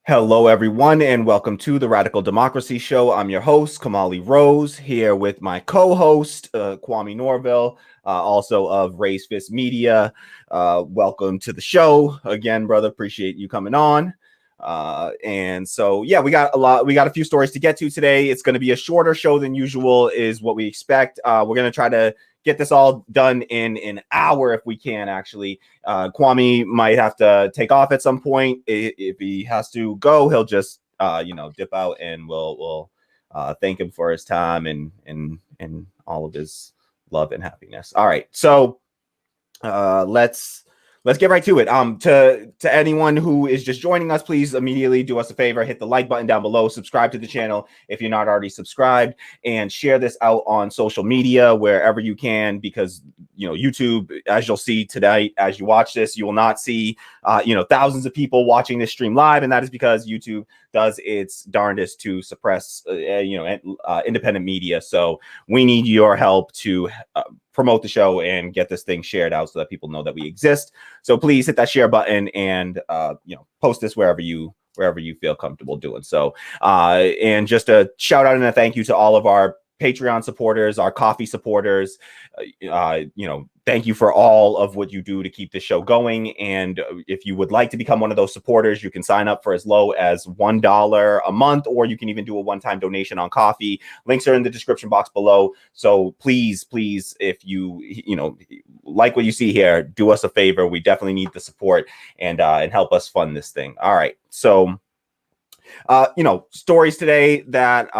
Hello, everyone, and welcome to the Radical Democracy Show. I'm your host, Kamali Rose, here with my co-host, Kwame Norville, also of Raise Fist Media. Welcome to the show again, brother. Appreciate you coming on. And so, yeah, we got a few stories to get to today. It's going to be a shorter show than usual, is what we expect. We're going to try to get this all done in an hour if we can, actually. Kwame might have to take off at some point. If he has to go, he'll just dip out, and we'll thank him for his time and all of his love and happiness. All right, so let's get right to it. To anyone who is just joining us, please immediately do us a favor, hit the like button down below, subscribe to the channel if you're not already subscribed, and share this out on social media wherever you can, because YouTube, as you'll see tonight, as you watch this, you will not see thousands of people watching this stream live, and that is because YouTube does its darndest to suppress independent media. So we need your help to promote the show and get this thing shared out so that people know that we exist. So please hit that share button and post this wherever you feel comfortable doing so. And just a shout out and a thank you to all of our Patreon supporters, our coffee supporters. Thank you for all of what you do to keep the show going. And if you would like to become one of those supporters, you can sign up for as low as $1 a month, or you can even do a one-time donation on coffee. Links are in the description box below. So please, if you like what you see here, do us a favor. We definitely need the support and help us fund this thing. All right, so stories today. That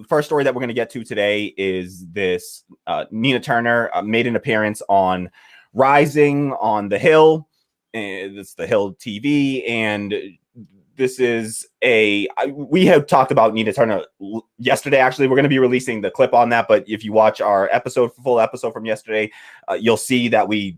first story that we're going to get to today is this. Nina Turner made an appearance on Rising on the Hill. It's the Hill TV, and this is we have talked about Nina Turner yesterday. Actually, we're going to be releasing the clip on that, but if you watch our full episode from yesterday, you'll see that we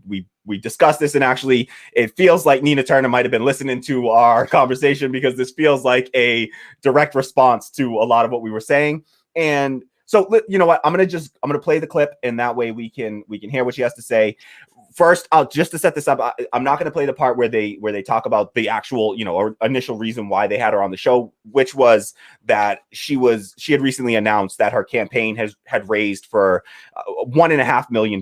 discussed this, and actually it feels like Nina Turner might have been listening to our conversation, because this feels like a direct response to a lot of what we were saying. And so, you know what, I'm going to play the clip, and that way we can hear what she has to say. First, just to set this up, I'm not going to play the part where they talk about the actual, or initial reason why they had her on the show, which was that she had recently announced that her campaign had raised for $1.5 million.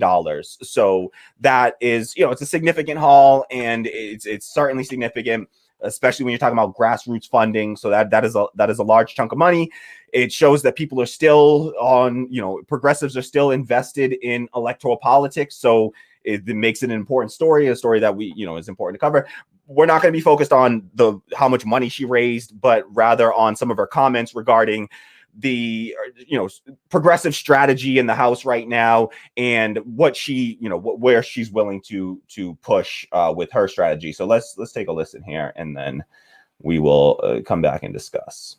So that is, it's a significant haul, and it's certainly significant, especially when you're talking about grassroots funding. So that is a large chunk of money. It shows that people are still progressives are still invested in electoral politics. So it makes it an important story, a story that is important to cover. We're not going to be focused on how much money she raised, but rather on some of her comments regarding the progressive strategy in the House right now, and what she where she's willing to push with her strategy. So let's take a listen here, and then we will come back and discuss.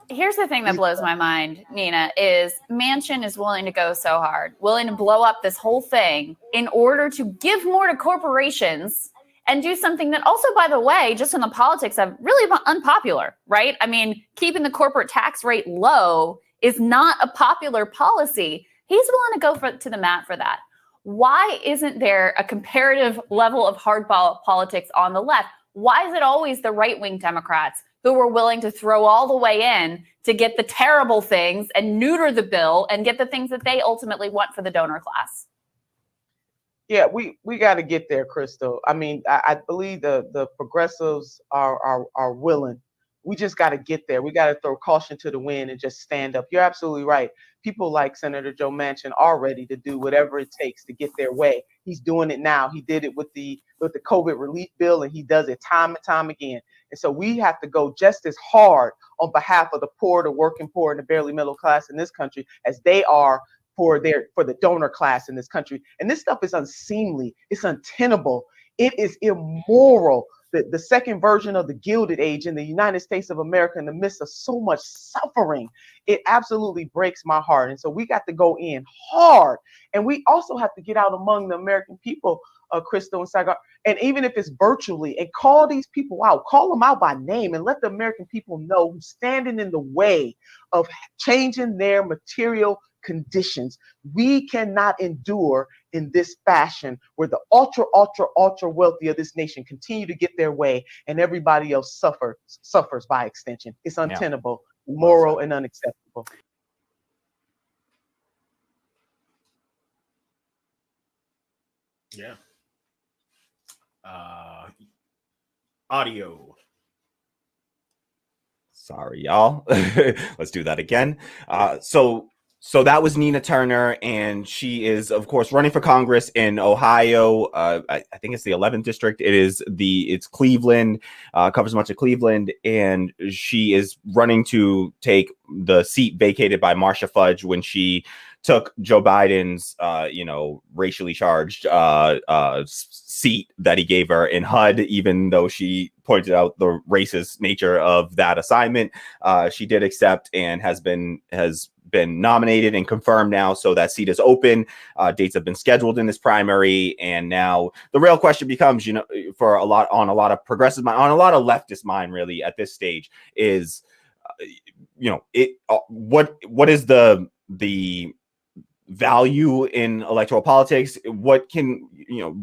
Here's the thing that blows my mind, Nina, is Manchin is willing to go so hard, willing to blow up this whole thing in order to give more to corporations and do something that also, by the way, just in the politics of really unpopular, right? I mean, keeping the corporate tax rate low is not a popular policy. He's willing to go to the mat for that. Why isn't there a comparative level of hardball politics on the left? Why is it always the right-wing Democrats who were willing to throw all the way in to get the terrible things and neuter the bill and get the things that they ultimately want for the donor class? Yeah, we got to get there, Crystal. I mean, I believe the progressives are willing. We just got to get there. We got to throw caution to the wind and just stand up. You're absolutely right. People like Senator Joe Manchin are ready to do whatever it takes to get their way. He's doing it now. He did it with the COVID relief bill, and he does it time and time again. And so we have to go just as hard on behalf of the poor, the working poor, and the barely middle class in this country as they are for the donor class in this country. And this stuff is unseemly. It's untenable. It is immoral. The second version of the Gilded Age in the United States of America in the midst of so much suffering, it absolutely breaks my heart. And so we got to go in hard. And we also have to get out among the American people, Crystal and Sagar, and even if it's virtually, and call these people out, call them out by name, and let the American people know who's standing in the way of changing their material conditions. We cannot endure in this fashion where the ultra wealthy of this nation continue to get their way and everybody else suffers by extension. It's untenable, immoral, and unacceptable. Yeah. Audio. Sorry, y'all. Let's do that again. So that was Nina Turner, and she is, of course, running for Congress in Ohio. I think it's the 11th district. It's Cleveland, covers much of Cleveland, and she is running to take the seat vacated by Marcia Fudge when she took Joe Biden's, racially charged seat that he gave her in HUD, even though she pointed out the racist nature of that assignment. She did accept and has been nominated and confirmed now, so that seat is open. Dates have been scheduled in this primary, and now the real question becomes, for a lot of progressive mind, on a lot of leftist mind, really at this stage, is, what is the value in electoral politics? What can,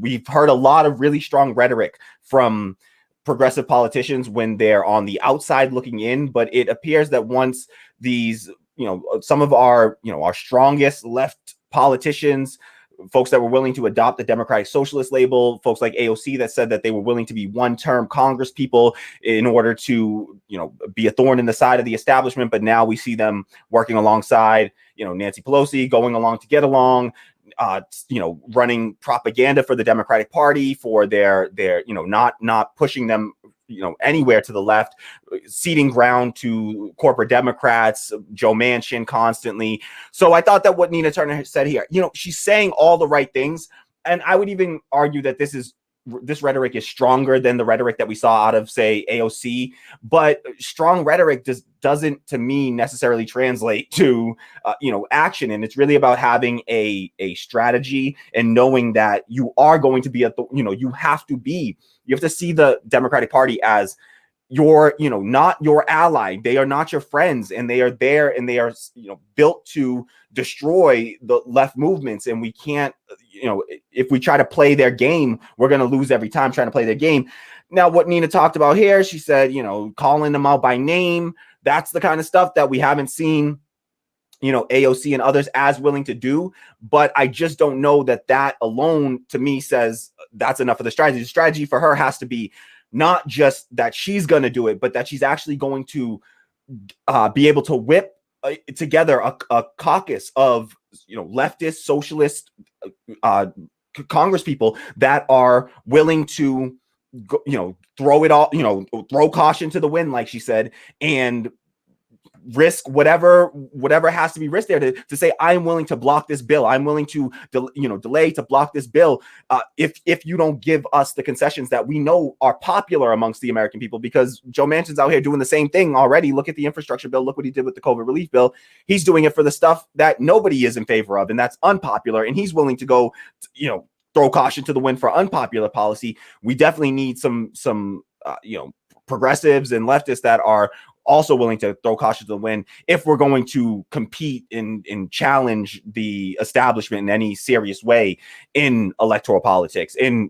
we've heard a lot of really strong rhetoric from progressive politicians when they're on the outside looking in, but it appears that once these, some of our strongest left politicians, folks that were willing to adopt the democratic socialist label, folks like AOC that said that they were willing to be one-term Congress people in order to, be a thorn in the side of the establishment. But now we see them working alongside, Nancy Pelosi, going along to get along, running propaganda for the Democratic Party for their not pushing them anywhere to the left, ceding ground to corporate Democrats, Joe Manchin constantly. So I thought that what Nina Turner said here, she's saying all the right things. And I would even argue that this rhetoric is stronger than the rhetoric that we saw out of, say, AOC. But strong rhetoric doesn't, to me, necessarily translate to, action. And it's really about having a strategy and knowing that you are going to be you have to see the Democratic Party as not your ally. They are not your friends, and they are there, and they are, built to destroy the left movements. And we can't, if we try to play their game, we're going to lose every time trying to play their game. Now, what Nina talked about here, she said, calling them out by name. That's the kind of stuff that we haven't seen, AOC and others as willing to do. But I just don't know that alone, to me, says that's enough of the strategy. The strategy for her has to be not just that she's going to do it, but that she's actually going to be able to whip together a caucus of, leftist, socialist Congress people that are willing to, throw it all, throw caution to the wind, like she said, and risk whatever has to be risked there to say, I'm willing to block this bill. I'm willing to, delay to block this bill if you don't give us the concessions that we know are popular amongst the American people. Because Joe Manchin's out here doing the same thing already. Look at the infrastructure bill. Look what he did with the COVID relief bill. He's doing it for the stuff that nobody is in favor of, and that's unpopular. And he's willing to go, throw caution to the wind for unpopular policy. We definitely need some progressives and leftists that are also willing to throw caution to the wind if we're going to compete and challenge the establishment in any serious way in electoral politics, in,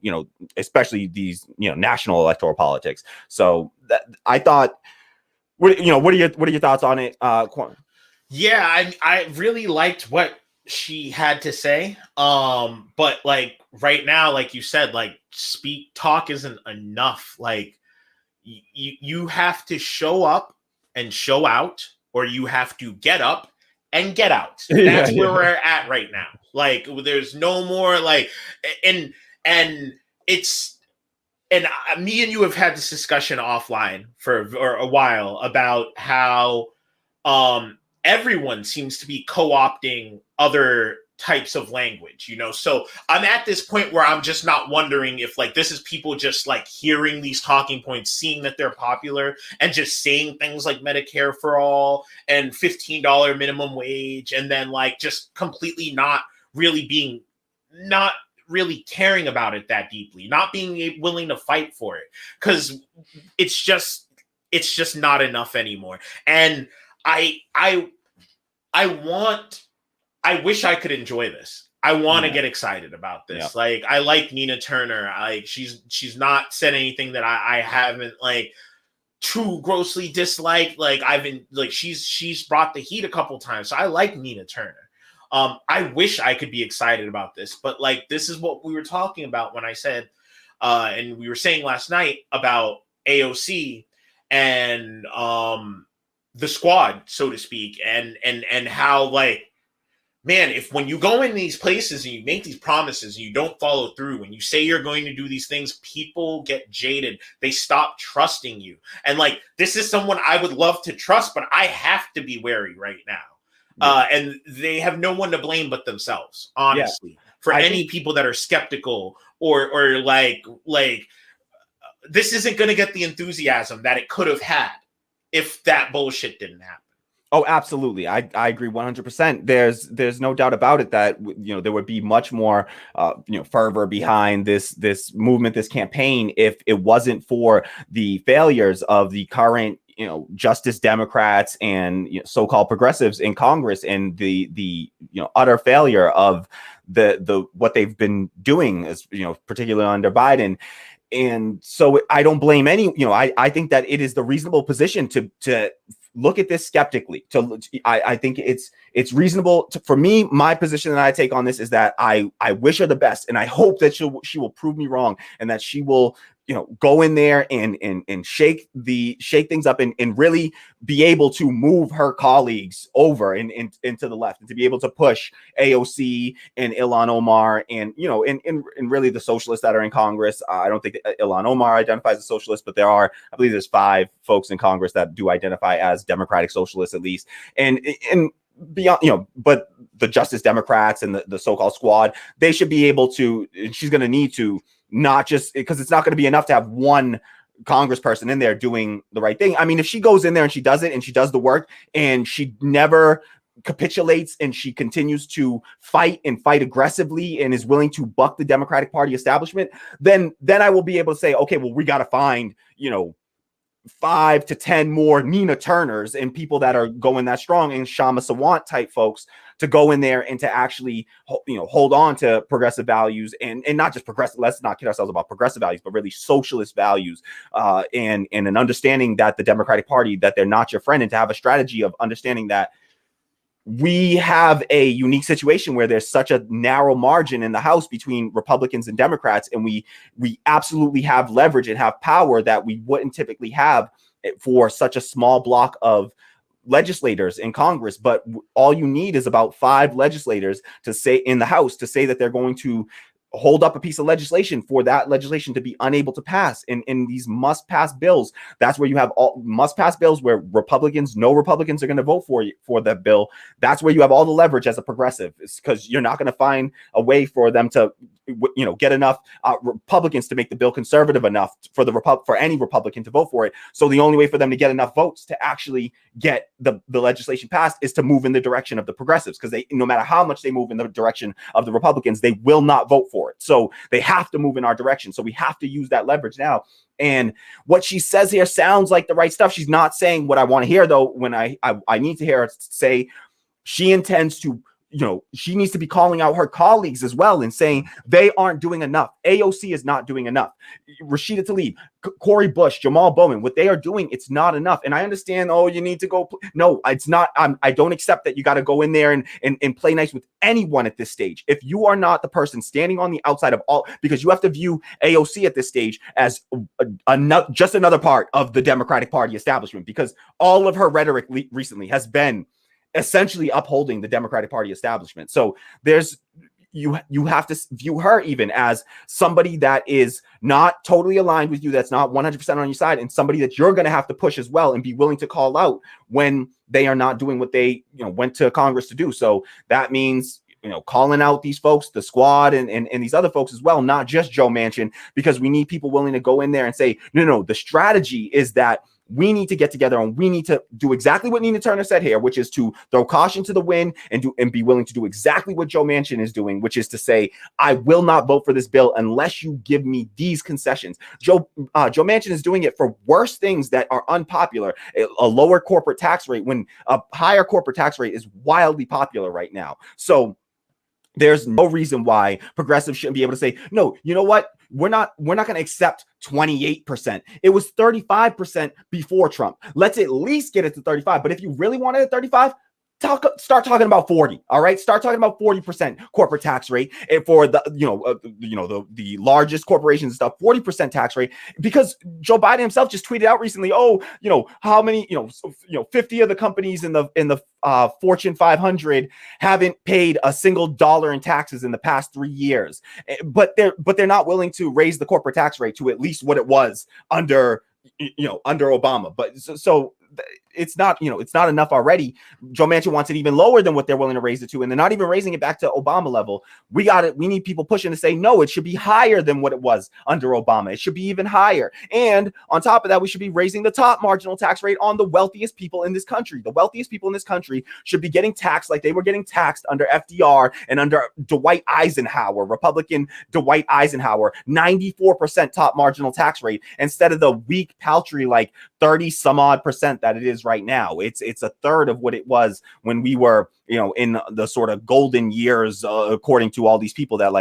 especially these, national electoral politics. So I thought, what are your thoughts on it? Yeah, I really liked what she had to say. But like right now, like you said, like talk isn't enough. Like you have to show up and show out, or you have to get up and get out. That's where we're at right now. Like, there's no more like, and it's, and me and you have had this discussion offline for a while about how everyone seems to be co-opting other types of language, so I'm at this point where I'm just not wondering if like this is people just like hearing these talking points, seeing that they're popular, and just saying things like Medicare for all and $15 minimum wage, and then like just completely not really caring about it that deeply, not being willing to fight for it, because it's just not enough anymore. And I wish I could enjoy this. I want to get excited about this. Yeah. Like, I like Nina Turner. She's not said anything that I haven't like too grossly disliked. Like, I've been like, she's brought the heat a couple times. So I like Nina Turner. I wish I could be excited about this, but like, this is what we were talking about when I said, and we were saying last night about AOC and the squad, so to speak, and how, like, man, if when you go in these places and you make these promises and you don't follow through, when you say you're going to do these things, people get jaded. They stop trusting you. And like, this is someone I would love to trust, but I have to be wary right now. And they have no one to blame but themselves, honestly, for any people that are skeptical or like this isn't going to get the enthusiasm that it could have had if that bullshit didn't happen. Oh, absolutely. I agree 100%. There's no doubt about it that, you know, there would be much more, fervor behind this movement, this campaign, if it wasn't for the failures of the current, Justice Democrats and so-called progressives in Congress, and the utter failure of the what they've been doing, as particularly under Biden. And so I don't blame any. I think that it is the reasonable position to look at this skeptically. I think it's reasonable for me. My position that I take on this is that I wish her the best, and I hope that she will prove me wrong, and that she will go in there and shake things up and really be able to move her colleagues over and into the left, and to be able to push AOC and Ilhan Omar and and really the socialists that are in Congress. I don't think Ilhan Omar identifies as a socialist, but I believe there's 5 folks in Congress that do identify as democratic socialists, at least, and beyond, but the Justice Democrats and the so-called squad, they should be able to. She's going to need to, not just because it's not going to be enough to have one congressperson in there doing the right thing. I mean, if she goes in there and she does it and she does the work and she never capitulates and she continues to fight aggressively and is willing to buck the Democratic Party establishment, then I will be able to say, okay, well, we got to find 5 to 10 more Nina Turners and people that are going that strong, and Shama Sawant type folks, to go in there and to actually hold on to progressive values, and not just progressive. Let's not kid ourselves about progressive values, but really socialist values, and an understanding that the Democratic Party, that they're not your friend, and to have a strategy of understanding that we have a unique situation where there's such a narrow margin in the House between Republicans and Democrats, and we absolutely have leverage and have power that we wouldn't typically have for such a small block of legislators in Congress. But all you need is about 5 legislators to say in the House to say that they're going to hold up a piece of legislation for that legislation to be unable to pass. In these must pass bills, that's where you have all must pass bills where no Republicans are going to vote for that bill. That's where you have all the leverage as a progressive, because you're not going to find a way for them to get enough Republicans to make the bill conservative enough for any Republican to vote for it. So the only way for them to get enough votes to actually get the legislation passed is to move in the direction of the progressives, because no matter how much they move in the direction of the Republicans, they will not vote for it. So they have to move in our direction. So we have to use that leverage now. And what she says here sounds like the right stuff. She's not saying what I want to hear, though. When I need to hear her say she intends to, she needs to be calling out her colleagues as well and saying they aren't doing enough. AOC is not doing enough. Rashida Tlaib, Cori Bush, Jamal Bowman, what they are doing, it's not enough. And I understand, you need to go. No, it's not. I don't accept that you got to go in there and play nice with anyone at this stage. If you are not the person standing on the outside of all, because you have to view AOC at this stage as just another part of the Democratic Party establishment, because all of her rhetoric recently has been essentially upholding the Democratic Party establishment. So you have to view her even as somebody that is not totally aligned with you, that's not 100% on your side, and somebody that you're going to have to push as well and be willing to call out when they are not doing what they went to Congress to do. So that means calling out these folks, the squad, and these other folks as well, not just Joe Manchin, because we need people willing to go in there and say, no, the strategy is that we need to get together and we need to do exactly what Nina Turner said here, which is to throw caution to the wind and be willing to do exactly what Joe Manchin is doing, which is to say, I will not vote for this bill unless you give me these concessions. Joe Manchin is doing it for worse things that are unpopular. A lower corporate tax rate, when a higher corporate tax rate is wildly popular right now. So There's no reason why progressives shouldn't be able to say, no, you know what? We're not going to accept 28%. It was 35% before Trump. Let's at least get it to 35. But if you really want it at 35, start talking about 40. All right. Start talking about 40% corporate tax rate for the, the largest corporations and stuff, 40% tax rate, because Joe Biden himself just tweeted out recently, how many, 50 of the companies in the Fortune 500 haven't paid a single dollar in taxes in the past 3 years. But they're not willing to raise the corporate tax rate to at least what it was under Obama. But so it's not enough already. Joe Manchin wants it even lower than what they're willing to raise it to, and they're not even raising it back to Obama level. We need people pushing to say, no, it should be higher than what it was under Obama. It should be even higher. And on top of that, we should be raising the top marginal tax rate on the wealthiest people in this country. The wealthiest people in this country should be getting taxed like they were getting taxed under FDR and under Dwight Eisenhower, Republican Dwight Eisenhower, 94% top marginal tax rate, instead of the weak, paltry, like 30 some odd percent that it is right now. It's a third of what it was when we were, in the sort of golden years, according to all these people that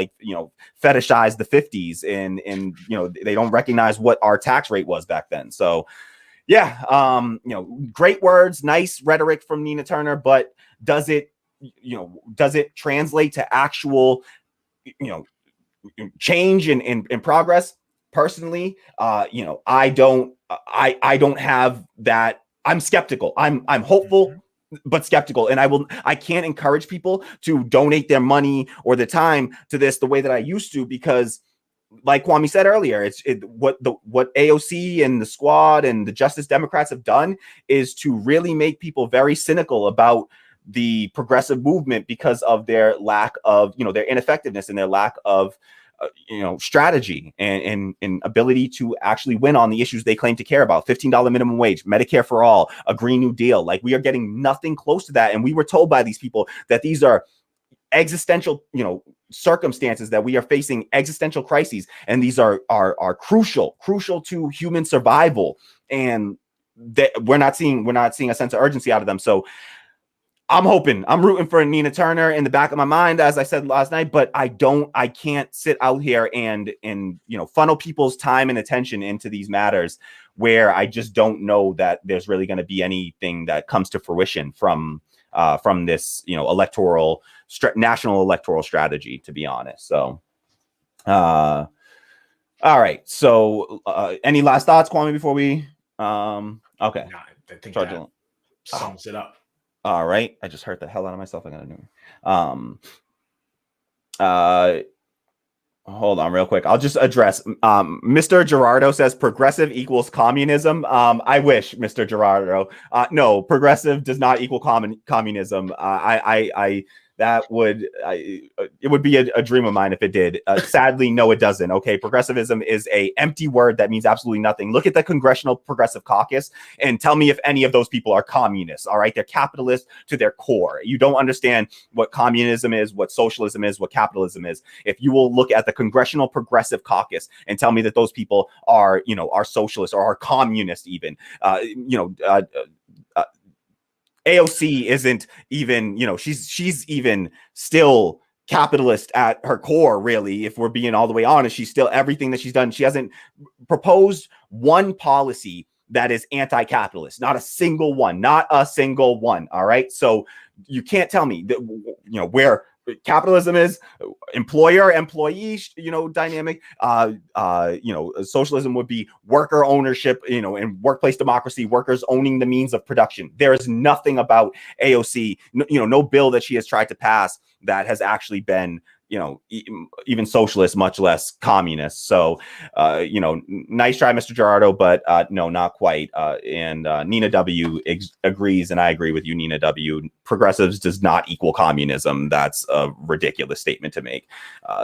fetishize the 50s and they don't recognize what our tax rate was back then. So yeah, great words, nice rhetoric from Nina Turner, but does it translate to actual, change and progress? Personally, I don't have that. I'm skeptical. I'm hopeful, but skeptical. And I can't encourage people to donate their money or the time to this the way that I used to, because like Kwame said earlier, what AOC and the squad and the Justice Democrats have done is to really make people very cynical about the progressive movement because of their lack of, their ineffectiveness and their lack of strategy and ability to actually win on the issues they claim to care about. $15 minimum wage, Medicare for all, a Green New Deal. Like, we are getting nothing close to that. And we were told by these people that these are existential, circumstances, that we are facing existential crises. And these are crucial to human survival. And that we're not seeing a sense of urgency out of them. So I'm rooting for Nina Turner in the back of my mind, as I said last night, but I can't sit out here and funnel people's time and attention into these matters where I just don't know that there's really going to be anything that comes to fruition from this, national electoral strategy, to be honest. So, all right. So, any last thoughts, Kwame, before we, okay. No, I think that sums it up. All right. I just hurt the hell out of myself. I got to do. Hold on real quick. I'll just address, Mr. Gerardo says progressive equals communism. I wish, Mr. Gerardo. No, progressive does not equal communism. It would be a dream of mine if it did. Sadly, no, it doesn't. Okay, progressivism is a empty word that means absolutely nothing. Look at the Congressional Progressive Caucus and tell me if any of those people are communists. All right, they're capitalists to their core. You don't understand what communism is, what socialism is, what capitalism is. If you will look at the Congressional Progressive Caucus and tell me that those people are socialists or are communist even, AOC isn't even, she's even still capitalist at her core, really. If we're being all the way honest, she's still, everything that she's done, she hasn't proposed one policy that is anti-capitalist, not a single one. All right. So you can't tell me that, where capitalism is employer-employee, dynamic. Socialism would be worker ownership, and workplace democracy, workers owning the means of production. There is nothing about AOC, no bill that she has tried to pass that has actually been, even socialist, much less communist. So, nice try, Mr. Gerardo, but no, not quite. And Nina W agrees, and I agree with you, Nina W. Progressives does not equal communism. That's a ridiculous statement to make.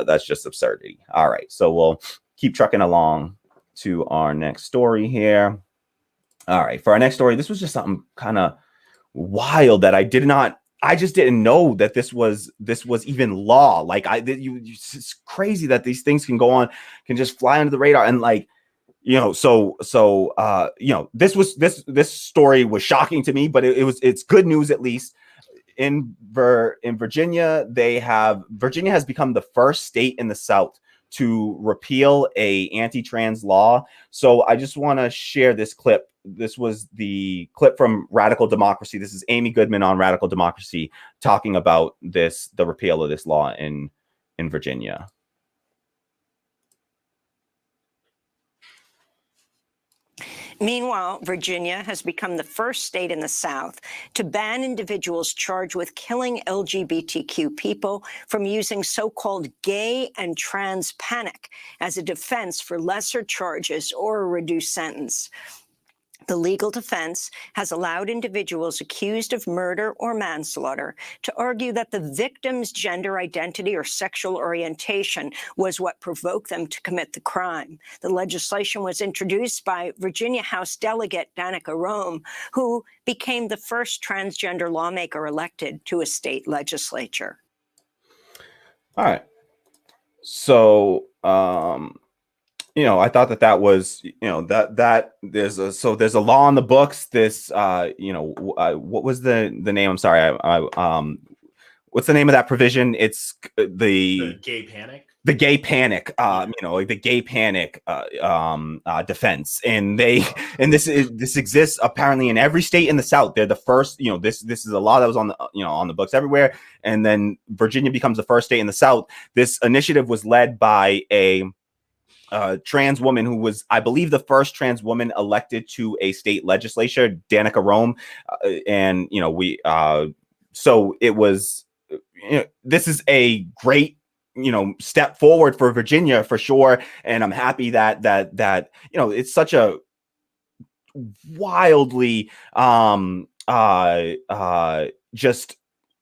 That's just absurdity. All right, so we'll keep trucking along to our next story here. All right, for our next story, this was just something kind of wild that I just didn't know that this was even law. Like, it's crazy that these things can just fly under the radar. And this story was shocking to me, but it's good news at least. in Virginia, Virginia has become the first state in the South to repeal a anti-trans law. So I just want to share this clip. This was the clip from Radical Democracy. This is Amy Goodman on Radical Democracy talking about the repeal of this law in Virginia. Meanwhile, Virginia has become the first state in the South to ban individuals charged with killing LGBTQ people from using so-called gay and trans panic as a defense for lesser charges or a reduced sentence. The legal defense has allowed individuals accused of murder or manslaughter to argue that the victim's gender identity or sexual orientation was what provoked them to commit the crime. The legislation was introduced by Virginia House Delegate Danica Roem, who became the first transgender lawmaker elected to a state legislature. All right. So, I thought that was, that there's a law in the books. This, what was the name? I'm sorry. What's the name of that provision? It's the gay panic. The gay panic, the gay panic defense, and this exists apparently in every state in the South. They're the first, this is a law that was on the books everywhere, and then Virginia becomes the first state in the South. This initiative was led by a trans woman who was, I believe, the first trans woman elected to a state legislature, Danica Roem, and so it was. This is a great step forward for Virginia for sure, and I'm happy that it's such a wildly just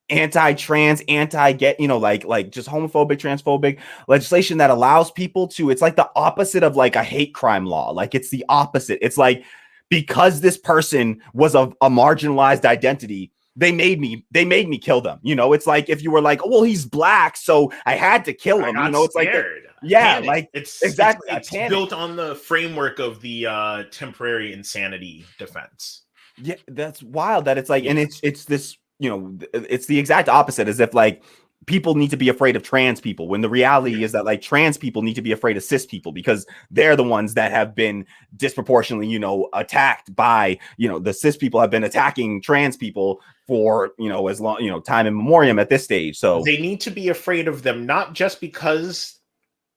anti-trans, anti-get, like just homophobic, transphobic legislation that allows people to, it's like the opposite of like a hate crime law. Like it's the opposite. It's like, because this person was of a marginalized identity, they made me kill them. It's like if you were like, oh, well, he's black, so I had to kill him. It's scared. Like, it's exactly. It's built on the framework of the temporary insanity defense. Yeah, that's wild. That it's like, and it's this, it's the exact opposite, as if like people need to be afraid of trans people, when the reality is that like trans people need to be afraid of cis people, because they're the ones that have been disproportionately, attacked by, the cis people have been attacking trans people for, as long, time immemorial at this stage. So they need to be afraid of them, not just because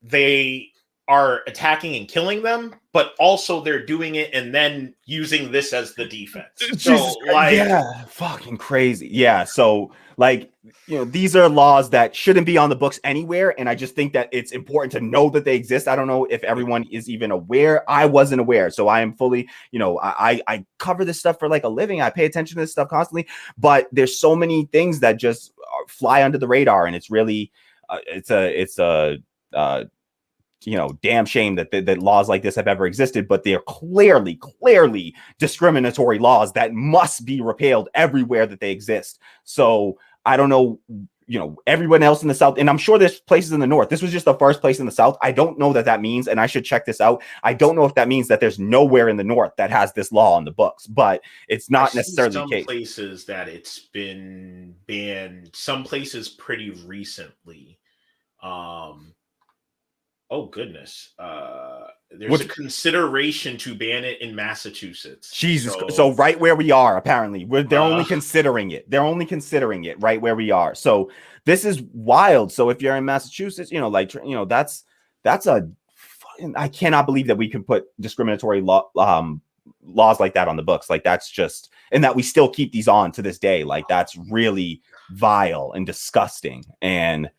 they are attacking and killing them, but also they're doing it and then using this as the defense. So yeah, fucking crazy. Yeah. So like, these are laws that shouldn't be on the books anywhere. And I just think that it's important to know that they exist. I don't know if everyone is even aware. I wasn't aware. So I am fully, I cover this stuff for like a living. I pay attention to this stuff constantly, but there's so many things that just fly under the radar. And it's really, it's a damn shame that laws like this have ever existed, but they're clearly discriminatory laws that must be repealed everywhere that they exist. So I don't know, everyone else in the South, and I'm sure there's places in the North. This was just the first place in the South. I don't know that means, and I should check this out. I don't know if that means that there's nowhere in the North that has this law on the books, but it's not necessarily the case. Some places that it's been banned, some places pretty recently. Oh goodness. There's a consideration to ban it in Massachusetts. Jesus. So right where we are, apparently. They're only considering it. They're only considering it right where we are. So this is wild. So if you're in Massachusetts, that's a I cannot believe that we can put discriminatory laws like that on the books. Like that's just, and that we still keep these on to this day. Like that's really vile and disgusting. And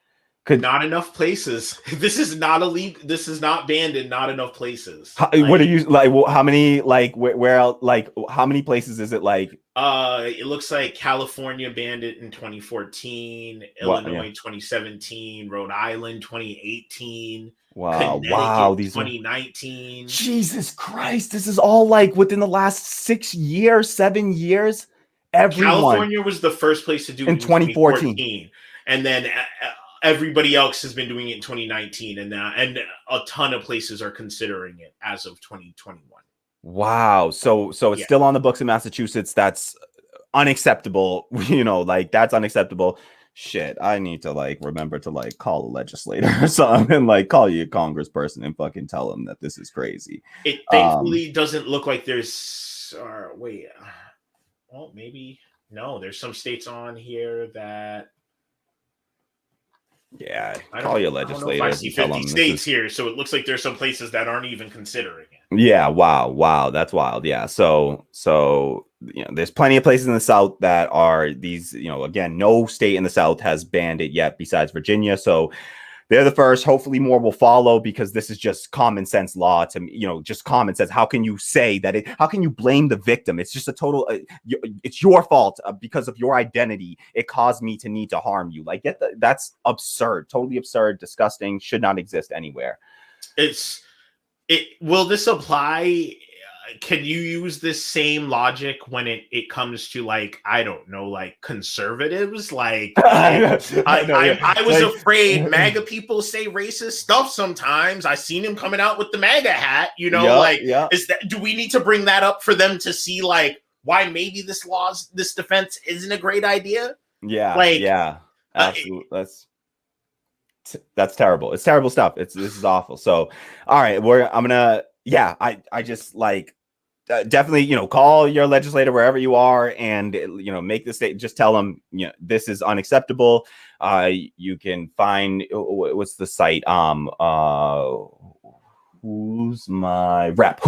not enough places. This is not illegal. This is not banned in not enough places. What are you like? How many? Like where? Like how many places is it? Like it looks like California banned it in 2014, Illinois 2017, Rhode Island 2018. Wow! These 2019. Jesus Christ! This is all like within the last 6 years, 7 years. California was the first place to do it in 2014, and then. Everybody else has been doing it in 2019, and a ton of places are considering it as of 2021. Wow. So it's still on the books in Massachusetts. That's unacceptable. You know, like that's unacceptable. Shit, I need to like remember to like call a legislator or something, and like call you a congressperson and fucking tell them that this is crazy. It thankfully doesn't look like there's. Wait, well, maybe no. There's some states on here that. Yeah, call your legislators. I see 50 states here, so it looks like there's some places that aren't even considering it. Yeah, wow, that's wild. Yeah, so you know, there's plenty of places in the South that are these. You know, again, no state in the South has banned it yet, besides Virginia. So they're the first. Hopefully, more will follow because this is just common sense law. To you know, just common sense. How can you say that? How can you blame the victim? It's just a total. It's your fault because of your identity. It caused me to need to harm you. Like, that's absurd. Totally absurd. Disgusting. Should not exist anywhere. Will this apply? Can you use this same logic when it comes to, like, I don't know, like conservatives? Like, I was afraid MAGA people say racist stuff sometimes. I seen him coming out with the MAGA hat, you know, do we need to bring that up for them to see like why maybe this defense isn't a great idea? Yeah, like, yeah, absolutely. That's terrible. It's terrible stuff. This is awful. So, all right, I just like definitely, you know, call your legislator wherever you are and, you know, make the state, just tell them, you know, this is unacceptable. You can find, what's the site? Who's my rep?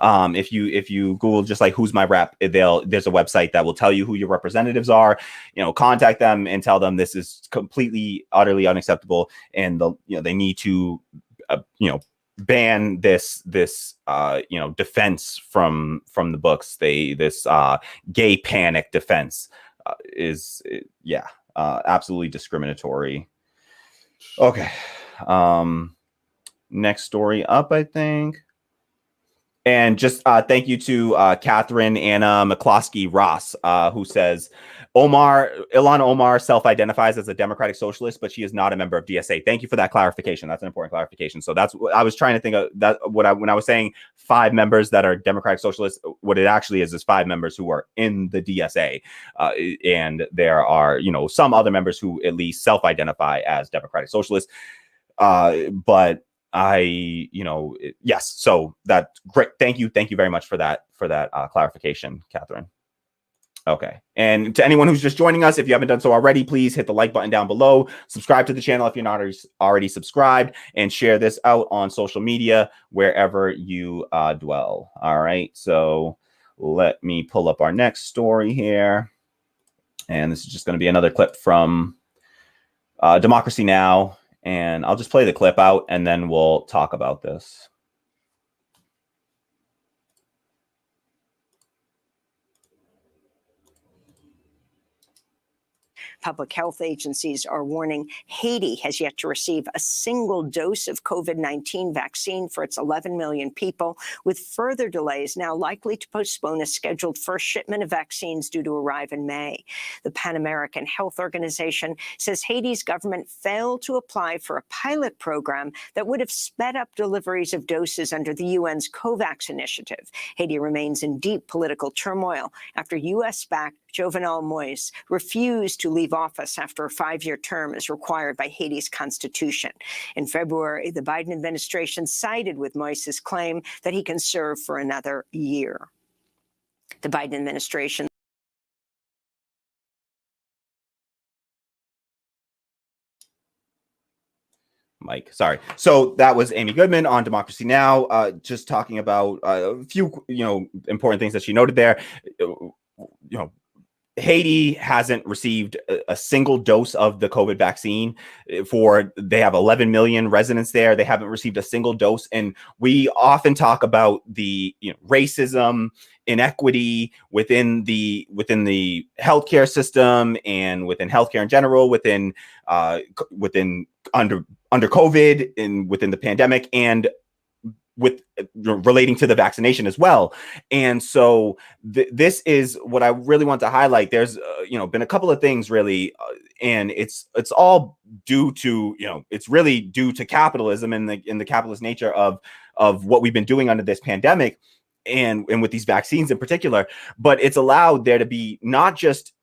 If you Google just like who's my rep, there's a website that will tell you who your representatives are. You know, contact them and tell them this is completely, utterly unacceptable, and they need to, ban this defense from the books. This gay panic defense is absolutely discriminatory. Okay. Next story up, I think. And just thank you to Catherine Anna McCloskey Ross, who says Ilhan Omar self-identifies as a democratic socialist, but she is not a member of DSA. Thank you for that clarification. That's an important clarification. So that's what I was trying to think of. That when I was saying 5 members that are democratic socialists, what it actually is 5 members who are in the DSA, and there are some other members who at least self-identify as democratic socialists, but. Yes. So that's great. Thank you very much for that clarification, Catherine. Okay. And to anyone who's just joining us, if you haven't done so already, please hit the like button down below, subscribe to the channel if you're not already subscribed, and share this out on social media wherever you dwell. All right. So let me pull up our next story here. And this is just going to be another clip from Democracy Now! And I'll just play the clip out and then we'll talk about this. Public health agencies are warning Haiti has yet to receive a single dose of COVID-19 vaccine for its 11 million people, with further delays now likely to postpone a scheduled first shipment of vaccines due to arrive in May. The Pan American Health Organization says Haiti's government failed to apply for a pilot program that would have sped up deliveries of doses under the UN's COVAX initiative. Haiti remains in deep political turmoil after U.S.-backed Jovenel Moïse refused to leave office after a 5-year term as required by Haiti's constitution. In February, the Biden administration sided with Moïse's claim that he can serve for another year. The Biden administration Mike, sorry. So that was Amy Goodman on Democracy Now! Just talking about a few, important things that she noted there. Haiti hasn't received a single dose of the COVID vaccine. They have 11 million residents there. They haven't received a single dose. And we often talk about the racism, inequity within the healthcare system and within healthcare in general, within under COVID and within the pandemic, and with relating to the vaccination as well. And so this is what I really want to highlight. There's been a couple of things really, and it's all due to it's really due to capitalism and the capitalist nature of what we've been doing under this pandemic. and with these vaccines in particular, but it's allowed there to be not just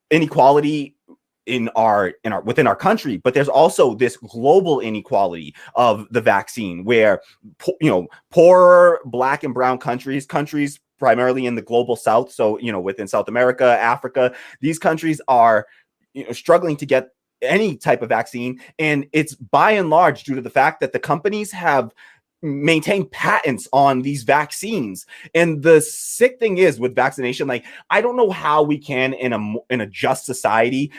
inequality within our country, but there's also this global inequality of the vaccine where poor Black and brown countries primarily in the global South, so within South America, Africa, these countries are struggling to get any type of vaccine, and it's by and large due to the fact that the companies have maintain patents on these vaccines. And the sick thing is with vaccination, like, I don't know how we can in a just society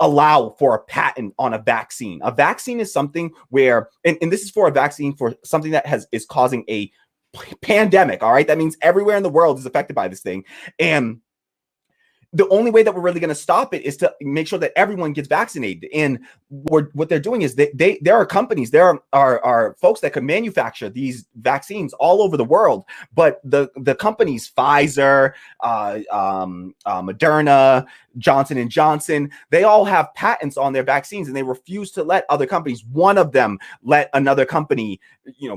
allow for a patent on a vaccine. A vaccine is something where, and this is for a vaccine for something that is causing a pandemic. All right. That means everywhere in the world is affected by this thing. And the only way that we're really going to stop it is to make sure that everyone gets vaccinated. And what they're doing is there are companies, there are folks that can manufacture these vaccines all over the world. But the companies, Pfizer, Moderna, Johnson & Johnson, they all have patents on their vaccines, and they refuse to let other companies. One of them let another company,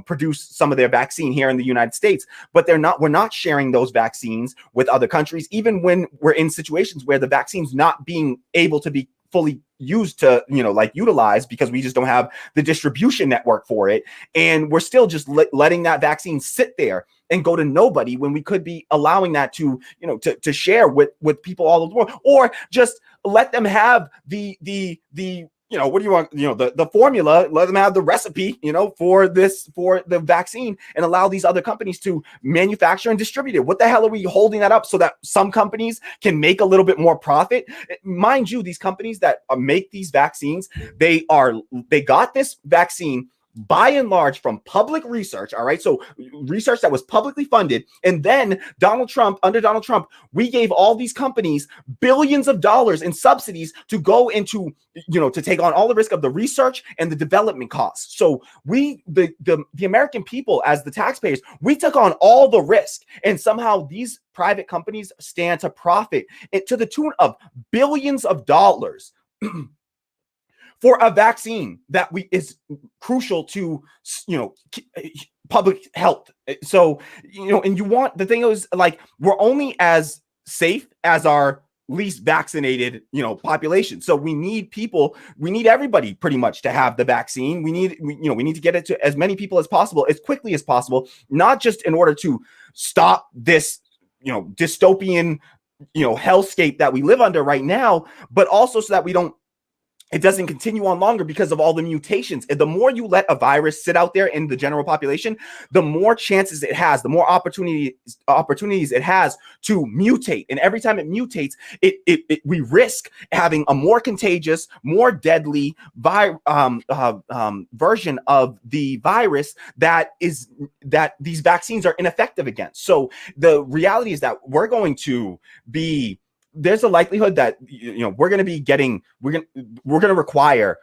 produce some of their vaccine here in the United States, but we're not sharing those vaccines with other countries, even when we're in situations where the vaccine's not being able to be fully used to, utilize, because we just don't have the distribution network for it. And we're still just letting that vaccine sit there and go to nobody when we could be allowing that to, to share with people all over the world, or just let them have the what do you want? The formula, let them have the recipe, for the vaccine, and allow these other companies to manufacture and distribute it. What the hell are we holding that up so that some companies can make a little bit more profit? Mind you, these companies that make these vaccines, they got this vaccine by and large from public research. All right. So research that was publicly funded. And then under Donald Trump, we gave all these companies billions of dollars in subsidies to go into, to take on all the risk of the research and the development costs. So the American people, as the taxpayers, we took on all the risk, and somehow these private companies stand to profit to the tune of billions of dollars for a vaccine that is crucial to, public health. So, and the thing is, like, we're only as safe as our least vaccinated, population. So we need everybody pretty much to have the vaccine. We need to get it to as many people as possible, as quickly as possible, not just in order to stop this, dystopian, hellscape that we live under right now, but also so that it doesn't continue on longer because of all the mutations. And the more you let a virus sit out there in the general population, the more chances it has, the more opportunities it has to mutate. And every time it mutates, we risk having a more contagious, more deadly version of the virus that these vaccines are ineffective against. So the reality is that there's a likelihood that we're going to require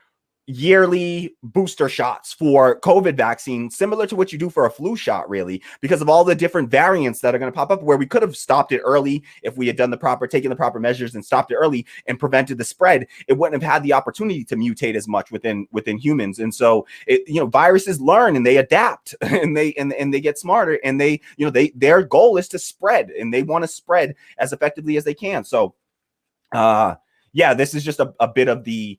yearly booster shots for COVID vaccine, similar to what you do for a flu shot, really, because of all the different variants that are going to pop up, where we could have stopped it early if we had taken the proper measures and stopped it early and prevented the spread. It wouldn't have had the opportunity to mutate as much within humans. And so viruses learn and they adapt and they get smarter, and their goal is to spread, and they want to spread as effectively as they can. So this is just a bit of the,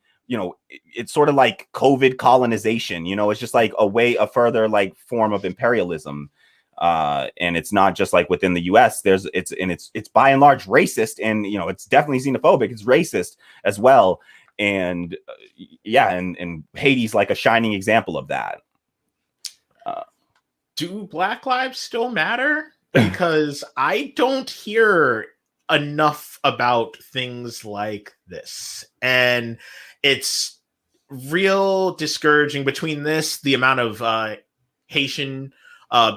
it's sort of like COVID colonization, it's just like a further like form of imperialism. And it's not just like within the US, it's by and large racist, and, it's definitely xenophobic. It's racist as well. And and Haiti's like a shining example of that. Do Black lives still matter? Because I don't hear enough about things like this, and it's real discouraging. Between this, the amount of Haitian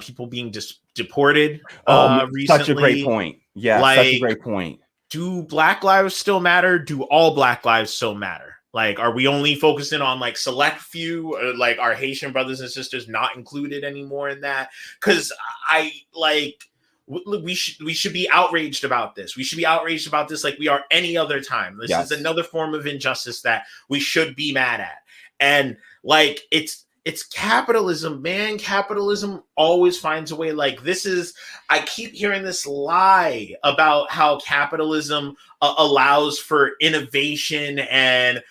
people being deported recently. Such a great point. Yeah, such a great point. Do Black lives still matter? Do all Black lives still matter? Like, are we only focusing on like select few, or like our Haitian brothers and sisters not included anymore in that? Because we should be outraged about this. We should be outraged about this like we are any other time. This is another form of injustice that we should be mad at. And like, it's it's capitalism, man. Capitalism always finds a way. Like, I keep hearing this lie about how capitalism allows for innovation and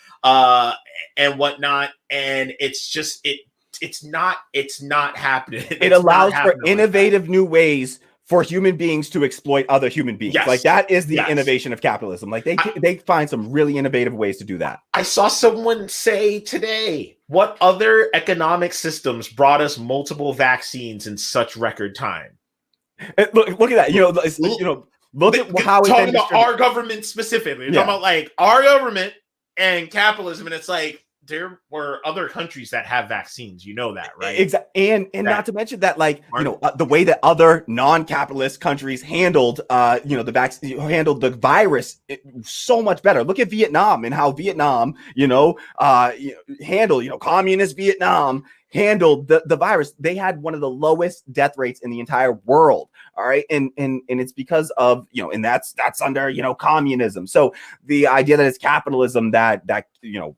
whatnot, and it's not happening. It allows for innovative new ways for human beings to exploit other human beings. Yes. Like, that is the Yes. innovation of capitalism. Like, they find some really innovative ways to do that. I saw someone say today, what other economic systems brought us multiple vaccines in such record time? Look at that. Look at how it's talking about our government specifically. You're talking about like our government and capitalism, and it's like, there were other countries that have vaccines, that, right? Exactly, and not to mention that, like, the way that other non-capitalist countries handled, the vaccine, handled the virus so much better. Look at Vietnam and how Vietnam, handled, communist Vietnam handled the virus. They had one of the lowest death rates in the entire world. All right. And it's because of, and that's under, communism. So the idea that it's capitalism that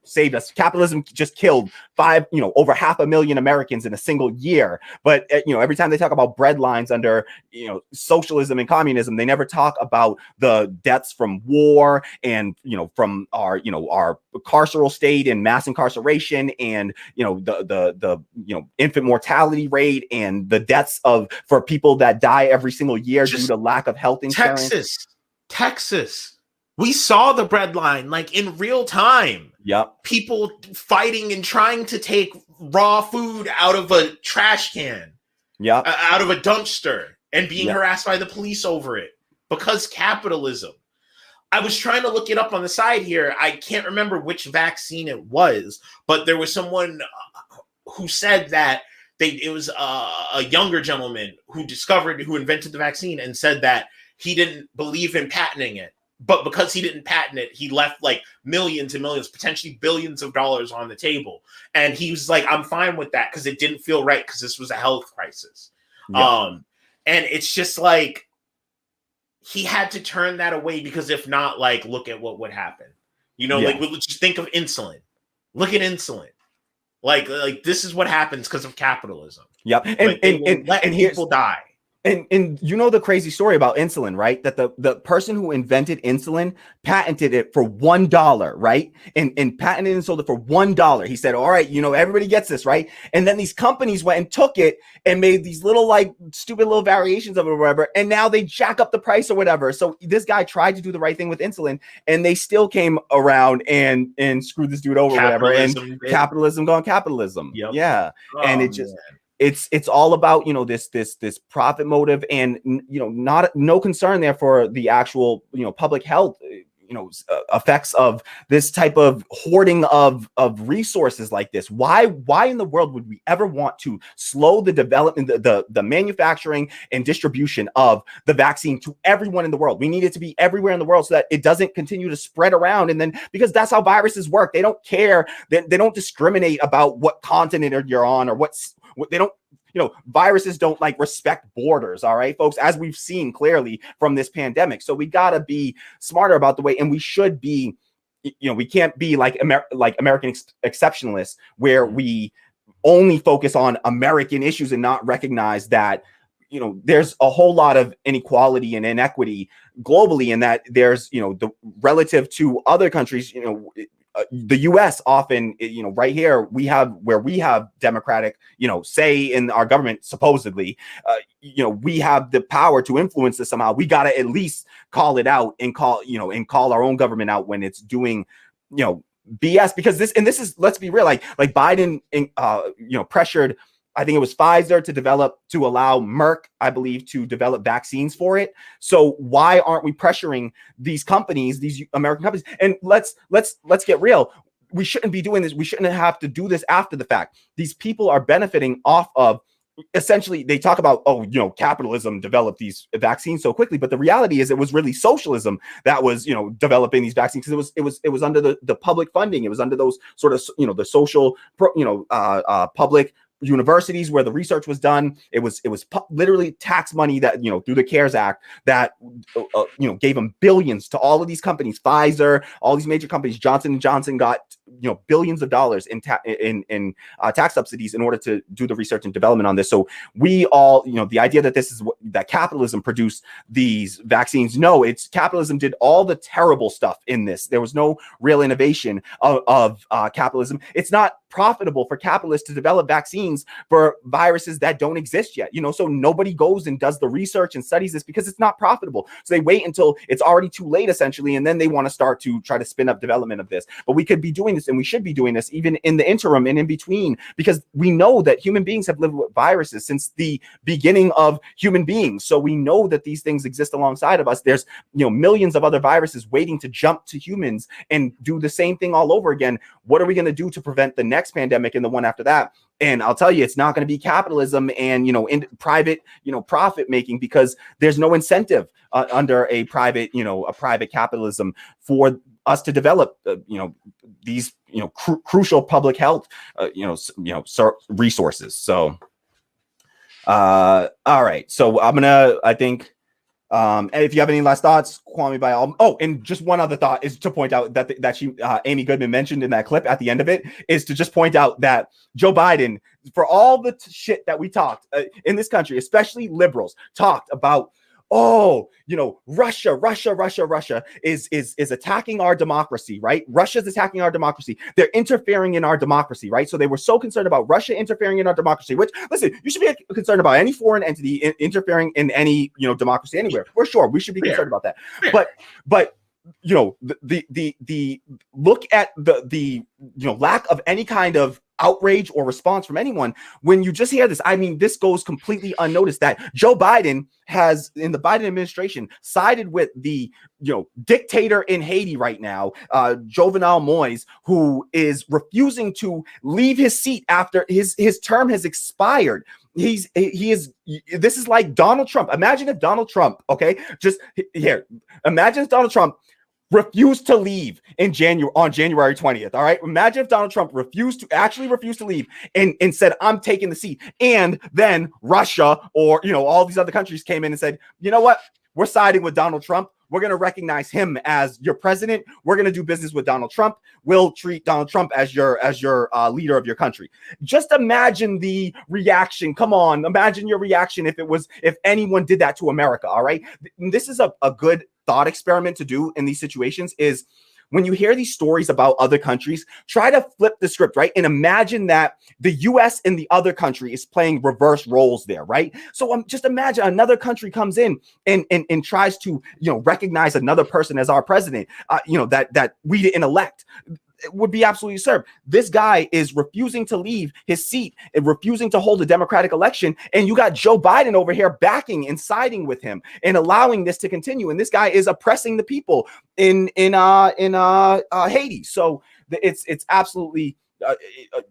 saved us. Capitalism just killed over 500,000 Americans in a single year. But, every time they talk about bread lines under, socialism and communism, they never talk about the deaths from war and, from our carceral state and mass incarceration and, the infant mortality rate and the deaths for people that die every single year due to lack of health insurance. Texas. We saw the bread line like in real time. Yep. People fighting and trying to take raw food out of a trash can. Yep. Out of a dumpster and being harassed by the police over it because capitalism. I was trying to look it up on the side here. I can't remember which vaccine it was, but there was someone who said that it was a younger gentleman who invented the vaccine and said that he didn't believe in patenting it. But because he didn't patent it, he left like millions and millions, potentially billions of dollars on the table. And he was like, I'm fine with that because it didn't feel right because this was a health crisis. Yeah. And it's just like, he had to turn that away because if not, like, look at what would happen. Like, we'll just think of insulin. Look at insulin. Like this is what happens because of capitalism. Yep. And people die. And the crazy story about insulin, right? That the person who invented insulin patented it for $1, right? And patented and sold it for $1. He said, all right, everybody gets this, right? And then these companies went and took it and made these little, like, stupid little variations of it or whatever. And now they jack up the price or whatever. So this guy tried to do the right thing with insulin and they still came around and screwed this dude over or whatever. And capitalism gone capitalism. Yep. Yeah. Oh, and it just... Man. It's all about, this profit motive and, no concern there for the actual, public health, effects of this type of hoarding of resources like this. Why in the world would we ever want to slow the development, the manufacturing and distribution of the vaccine to everyone in the world? We need it to be everywhere in the world so that it doesn't continue to spread around. And then, because that's how viruses work, they don't care. They don't discriminate about what continent you're on or they don't, viruses don't like respect borders. All right, folks, as we've seen clearly from this pandemic. So we got to be smarter about the way, and we should be, we can't be like American exceptionalists where we only focus on American issues and not recognize that, there's a whole lot of inequality and inequity globally, and that there's, the relative to other countries, the U.S. often, right here, we have democratic, say in our government, supposedly, we have the power to influence this somehow. We got to at least call it out and call our own government out when it's doing, BS, because this is, let's be real, like Biden, pressured, I think it was Pfizer to allow Merck, I believe, to develop vaccines for it. So why aren't we pressuring these companies, these American companies? And let's get real. We shouldn't be doing this. We shouldn't have to do this after the fact. These people are benefiting off of, essentially, they talk about, capitalism developed these vaccines so quickly, but the reality is it was really socialism that was, developing these vaccines, because it was under the public funding. It was under those sort of, the social, public universities where the research was done. It was literally tax money that, through the CARES Act that, gave them billions to all of these companies. Pfizer, all these major companies. Johnson & Johnson got billions of dollars in tax subsidies in order to do the research and development on this. So we all, the idea that this is that capitalism produced these vaccines. No, it's capitalism did all the terrible stuff in this. There was no real innovation of capitalism. It's not profitable for capitalists to develop vaccines for viruses that don't exist yet. So nobody goes and does the research and studies this because it's not profitable. So they wait until it's already too late, essentially, and then they want to start to try to spin up development of this. But we could be doing this, and we should be doing this even in the interim and in between, because we know that human beings have lived with viruses since the beginning of human beings. So we know that these things exist alongside of us. There's millions of other viruses waiting to jump to humans and do the same thing all over again. What are we going to do to prevent the next pandemic and the one after that? And I'll tell you, it's not going to be capitalism and in private profit making, because there's no incentive under a private capitalism for us to develop these crucial public health resources. So all right, so I think and if you have any last thoughts, Kwame, by all. Oh, and just one other thought is to point out that she Amy Goodman mentioned in that clip at the end of it, is to just point out that Joe Biden, for all the shit that we talked in this country, especially liberals, talked about, Russia is attacking our democracy, right? Russia's attacking our democracy. They're interfering in our democracy, right? So they were so concerned about Russia interfering in our democracy, which, listen, you should be concerned about any foreign entity interfering in any, democracy anywhere. For sure, we should be concerned about that. But the look at the lack of any kind of outrage or response from anyone when you just hear this. I mean, this goes completely unnoticed that Joe Biden has, in the Biden administration, sided with the dictator in Haiti right now, Jovenel Moise, who is refusing to leave his seat after his term has expired. This is like Donald Trump. Imagine if Donald Trump, imagine if Donald Trump refused to leave on January 20th. All right. Imagine if Donald Trump refused to leave and said, I'm taking the seat. And then Russia or, all these other countries came in and said, you know what? We're siding with Donald Trump. We're going to recognize him as your president. We're going to do business with Donald Trump. We'll treat Donald Trump as your leader of your country. Just imagine the reaction. Come on. Imagine your reaction if anyone did that to America. All right. This is a good thought experiment to do in these situations, is when you hear these stories about other countries, try to flip the script, right? And imagine that the US and the other country is playing reverse roles there, right? So just imagine another country comes in and tries to, recognize another person as our president, that we didn't elect. It would be absolutely absurd. This guy is refusing to leave his seat and refusing to hold a democratic election. And you got Joe Biden over here backing and siding with him and allowing this to continue. And this guy is oppressing the people in Haiti. So it's absolutely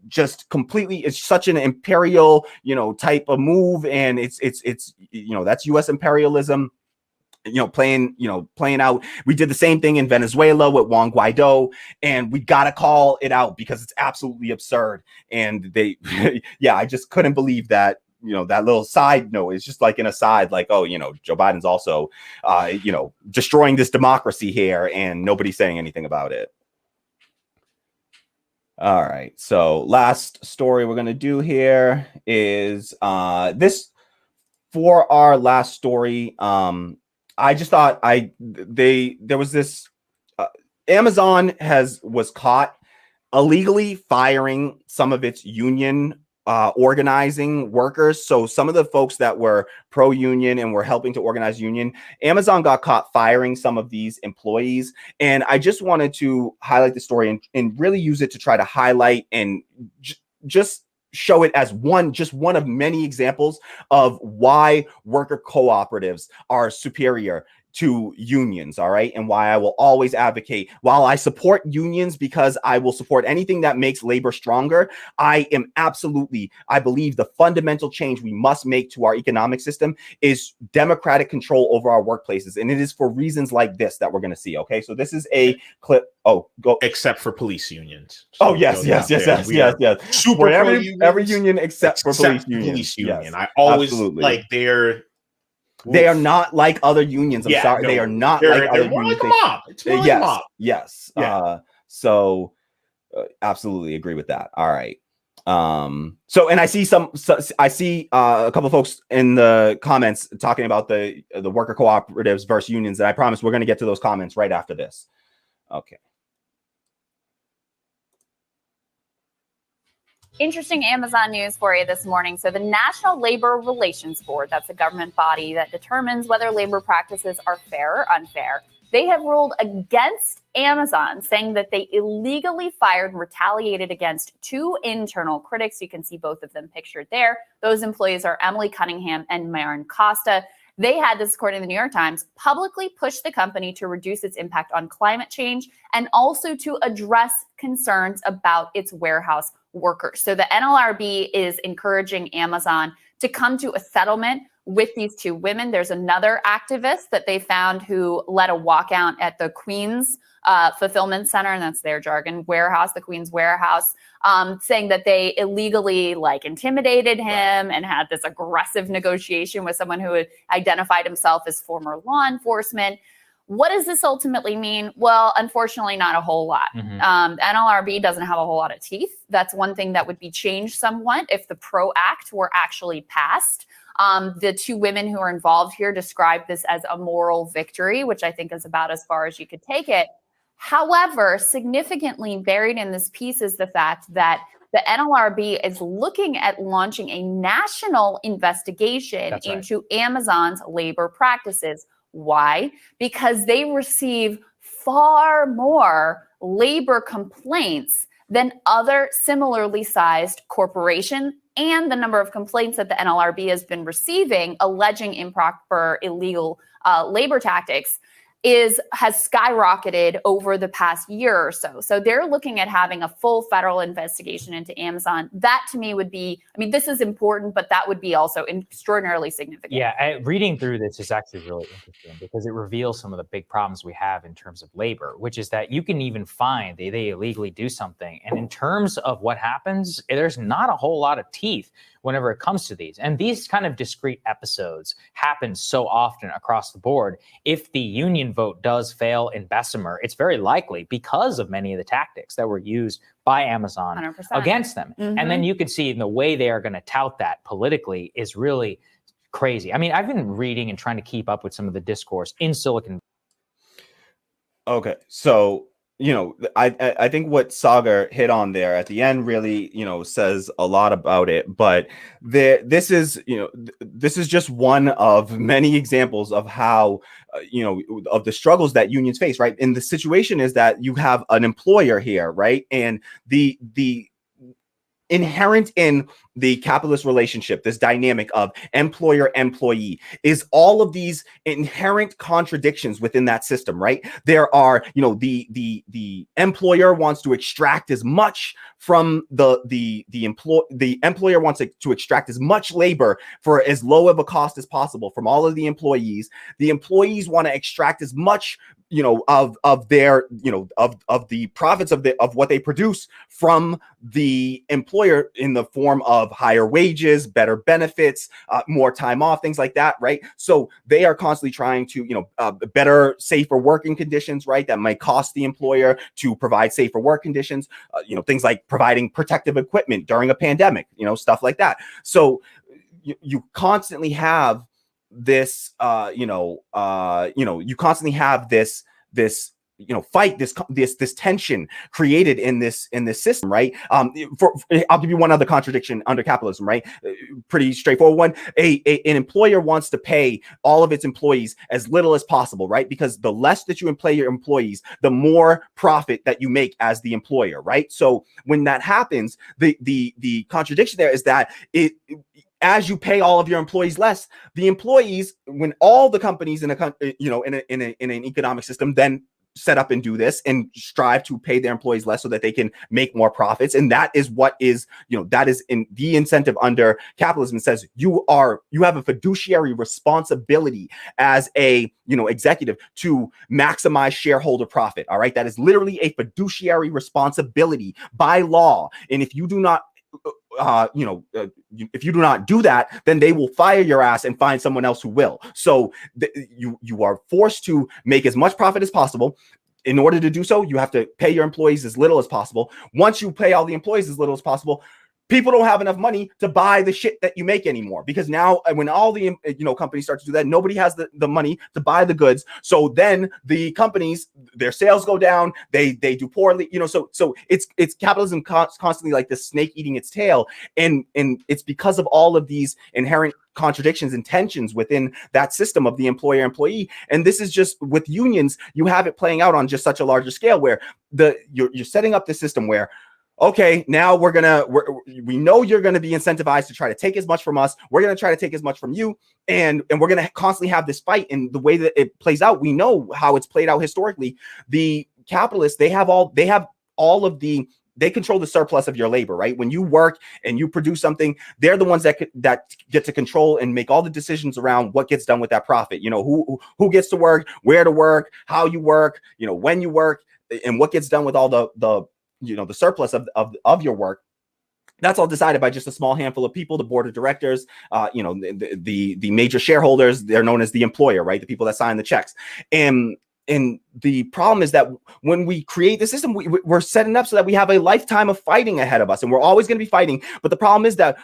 just completely, it's such an imperial, type of move. And it's that's US imperialism. Playing out. We did the same thing in Venezuela with Juan Guaido, and we got to call it out because it's absolutely absurd. And I just couldn't believe that, that little side note is just like an aside, like, Joe Biden's also, destroying this democracy here, and nobody's saying anything about it. All right. So last story we're going to do here is this for our last story. I just thought there was this Amazon was caught illegally firing some of its union organizing workers. So some of the folks that were pro-union and were helping to organize union, Amazon got caught firing some of these employees. And I just wanted to highlight the story and really use it to try to highlight and just show it as one of many examples of why worker cooperatives are superior to unions, all right? And why I will always advocate, while I support unions because I will support anything that makes labor stronger, I believe the fundamental change we must make to our economic system is democratic control over our workplaces. And it is for reasons like this that we're going to see, okay? So this is a clip. Oh, go. Except for police unions. So yes. Super every union except for police unions. Yes, I always absolutely. They are not like other unions. I'm sorry. No, they are not like other unions. Like a mob. It's more like a mob. Yes. Yeah. Absolutely agree with that. All right. So, and I see a couple of folks in the comments talking about the worker cooperatives versus unions, and I promise we're going to get to those comments right after this. Okay. Interesting Amazon news for you this morning. So the National Labor Relations Board, that's a government body that determines whether labor practices are fair or unfair, they have ruled against Amazon, saying that they illegally fired and retaliated against 2 internal critics. You can see both of them pictured there. Those employees are Emily Cunningham and Marin Costa. They had, this according to the New York Times, publicly pushed the company to reduce its impact on climate change and also to address concerns about its warehouse workers. So the NLRB is encouraging Amazon to come to a settlement with these 2 women. There's another activist that they found who led a walkout at the Queens fulfillment center, and that's their jargon, warehouse, the Queens warehouse, saying that they illegally intimidated him and had this aggressive negotiation with someone who had identified himself as former law enforcement. What does this ultimately mean? Well, unfortunately, not a whole lot. NLRB doesn't have a whole lot of teeth. That's one thing that would be changed somewhat if the PRO Act were actually passed. The 2 women who are involved here describe this as a moral victory, which I think is about as far as you could take it. However, significantly buried in this piece is the fact that the NLRB is looking at launching a national investigation into Amazon's labor practices. Why? Because they receive far more labor complaints than other similarly sized corporations, and the number of complaints that the NLRB has been receiving alleging improper, illegal labor tactics has skyrocketed over the past year or so. So they're looking at having a full federal investigation into Amazon. That to me would be, this is important, but that would be also extraordinarily significant. Yeah, reading through this is actually really interesting because it reveals some of the big problems we have in terms of labor, which is that you can even find they illegally do something. And in terms of what happens, there's not a whole lot of teeth whenever it comes to these. And these kind of discrete episodes happen so often across the board. If the union vote does fail in Bessemer, it's very likely because of many of the tactics that were used by Amazon 100%. against them. And then you can see the way they are going to tout that politically is really crazy. I've been reading and trying to keep up with some of the discourse in Silicon. Okay, so I think what Sagar hit on there at the end really, says a lot about it. But this is just one of many examples of how, of the struggles that unions face, right? And the situation is that you have an employer here, right? And the inherent in the capitalist relationship, this dynamic of employer-employee, is all of these inherent contradictions within that system, right? There are, the employer wants to extract as much from the employer wants to extract as much labor for as low of a cost as possible from all of the employees. The employees want to extract as much of their of the profits of what they produce from the employer in the form of higher wages, better benefits, more time off, things like that, right? So they are constantly trying to better, safer working conditions, right? That might cost the employer to provide safer work conditions, things like providing protective equipment during a pandemic, stuff like that. So you constantly have this you constantly have this fight, this tension created in this system, right? I'll give you one other contradiction under capitalism, right? Pretty straightforward one. An employer wants to pay all of its employees as little as possible, right? Because the less that you pay your employees, the more profit that you make as the employer, right? So when that happens, the contradiction there is that as you pay all of your employees less, the employees, when all the companies in an economic system then set up and do this and strive to pay their employees less so that they can make more profits, and that is what is that is in the incentive under capitalism. It says you have a fiduciary responsibility as a executive to maximize shareholder profit. All right, that is literally a fiduciary responsibility by law, and if you do not if you do not do that, then they will fire your ass and find someone else who will. So you are forced to make as much profit as possible. in order to do so, you have to pay your employees as little as possible. Once you pay all the employees as little as possible, people don't have enough money to buy the shit that you make anymore, because now when all the companies start to do that, nobody has the money to buy the goods. So then the companies, their sales go down, they do poorly, so it's capitalism constantly like this snake eating its tail, and it's because of all of these inherent contradictions and tensions within that system of the employer employee. And this is just with unions, you have it playing out on just such a larger scale, where you're setting up this system where, okay, now we know you're going to be incentivized to try to take as much from us. We're going to try to take as much from you. And we're going to constantly have this fight. And the way that it plays out, we know how it's played out historically. The capitalists, they control the surplus of your labor, right? When you work and you produce something, they're the ones that get to control and make all the decisions around what gets done with that profit. Who gets to work, where to work, how you work, when you work, and what gets done with all the surplus of your work. That's all decided by just a small handful of people, the board of directors, the major shareholders. They're known as the employer, right? The people that sign the checks. And the problem is that when we create the system, we're setting up so that we have a lifetime of fighting ahead of us, and we're always going to be fighting. But the problem is that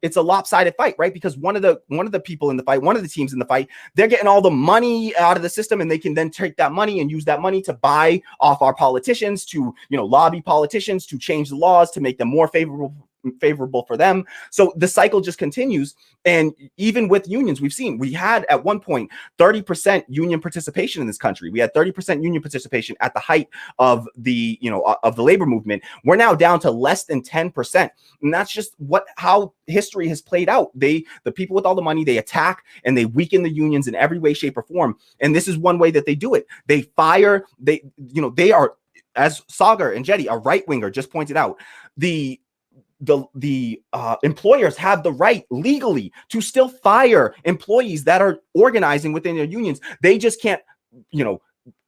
it's a lopsided fight, right? Because one of the people in the fight, one of the teams in the fight, they're getting all the money out of the system, and they can then take that money and use that money to buy off our politicians, to lobby politicians to change the laws to make them more favorable for them. So the cycle just continues. And even with unions, we had at one point 30% union participation in this country. We had 30% union participation at the height of the labor movement. We're now down to less than 10%. And that's just how history has played out. The people with all the money, they attack and they weaken the unions in every way, shape, or form. And this is one way that they do it. They fire, they are, as Sagar and Jetty, a right winger, just pointed out, the employers have the right legally to still fire employees that are organizing within their unions. They just can't,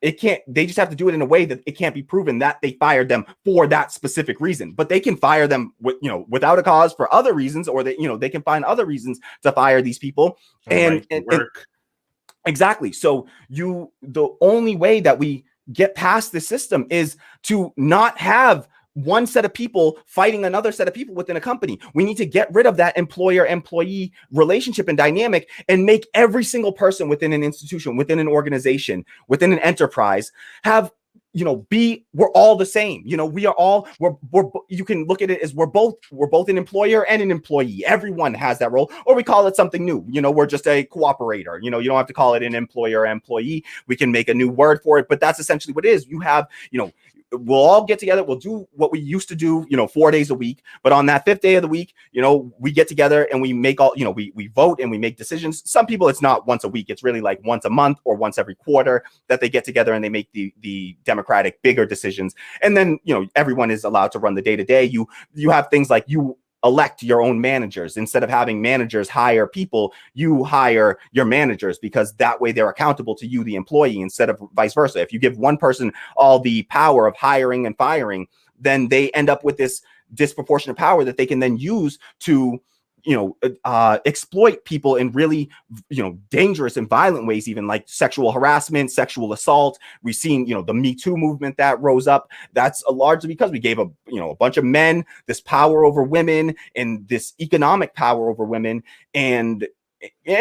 they just have to do it in a way that it can't be proven that they fired them for that specific reason. But they can fire them without a cause for other reasons, or they can find other reasons to fire these people. And exactly. So the only way that we get past this system is to not have one set of people fighting another set of people within a company. We need to get rid of that employer-employee relationship and dynamic, and make every single person within an institution, within an organization, within an enterprise have, we're all the same. We are all, you can look at it as we're both an employer and an employee. Everyone has that role, or we call it something new. We're just a cooperator. You don't have to call it an employer-employee. We can make a new word for it, but that's essentially what it is. You have, we'll all get together. We'll do what we used to do, 4 days a week. But on that fifth day of the week, we get together and we make all, we vote and we make decisions. Some people, it's not once a week. It's really like once a month or once every quarter that they get together and they make the democratic bigger decisions. And then, everyone is allowed to run the day to day. You have things like you elect your own managers. Instead of having managers hire people, you hire your managers, because that way they're accountable to you, the employee, instead of vice versa. If you give one person all the power of hiring and firing, then they end up with this disproportionate power that they can then use to exploit people in really, dangerous and violent ways, even like sexual harassment, sexual assault. We've seen, the Me Too movement that rose up. That's largely because we gave a bunch of men this power over women and this economic power over women, and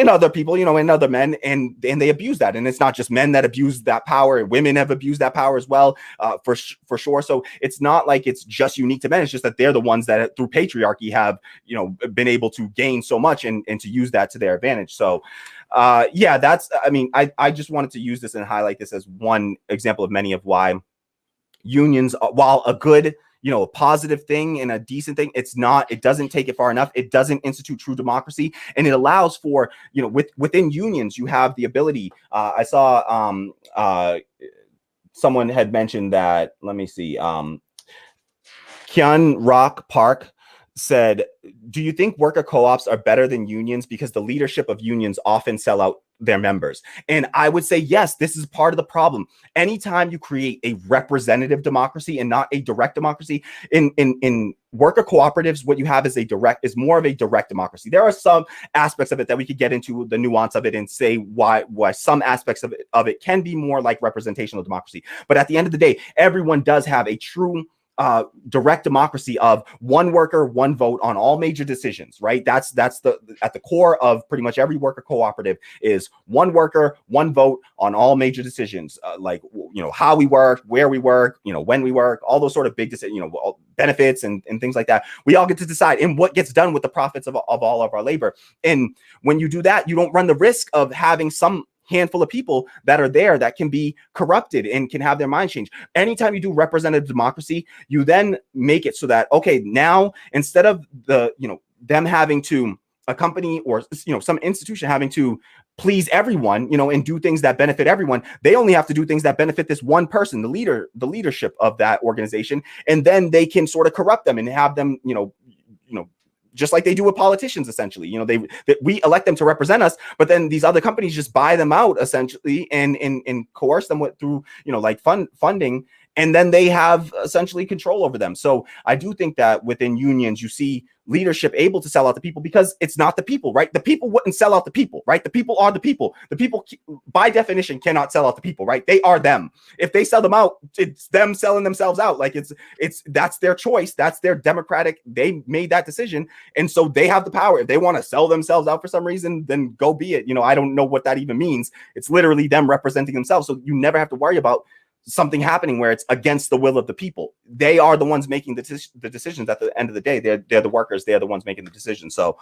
other people, and other men, and they abuse that. And it's not just men that abuse that power; women have abused that power as well, for sure. So it's not like it's just unique to men. It's just that they're the ones that, through patriarchy, have been able to gain so much and to use that to their advantage. So, that's. I mean, I just wanted to use this and highlight this as one example of many of why unions, while a good, a positive thing and a decent thing, it doesn't take it far enough. It doesn't institute true democracy. And it allows for, within unions, you have the ability. I saw someone had mentioned that, let me see, Kyun Rock Park said, do you think worker co-ops are better than unions because the leadership of unions often sell out their members. And I would say, yes, this is part of the problem. Anytime you create a representative democracy and not a direct democracy, in worker cooperatives, what you have is more of a direct democracy. There are some aspects of it that we could get into the nuance of it and say why some aspects of it can be more like representational democracy. But at the end of the day, everyone does have a true direct democracy of one worker, one vote on all major decisions, right? That's at the core of pretty much every worker cooperative is one worker, one vote on all major decisions, like, how we work, where we work, when we work, all those sort of big decisions, benefits and things like that. We all get to decide and what gets done with the profits of all of our labor. And when you do that, you don't run the risk of having some handful of people that are there that can be corrupted and can have their mind changed. Anytime you do representative democracy, you then make it so that, okay, now instead of them having to, a company or some institution having to please everyone, and do things that benefit everyone, they only have to do things that benefit this one person, the leadership of that organization, and then they can sort of corrupt them and have them, just like they do with politicians, essentially. We elect them to represent us, but then these other companies just buy them out, essentially, and coerce them through, like funding, and then they have essentially control over them. So I do think that within unions, you see leadership able to sell out the people because it's not the people, right? The people wouldn't sell out the people, right? The people are the people. The people, by definition, cannot sell out the people, right? They are them. If they sell them out, it's them selling themselves out. Like that's their choice. That's their democratic. They made that decision, and so they have the power. If they want to sell themselves out for some reason, then go be it. I don't know what that even means. It's literally them representing themselves. So you never have to worry about something happening where it's against the will of the people. They are the ones making the decisions at the end of the day. They're the workers. They're the ones making the decisions. So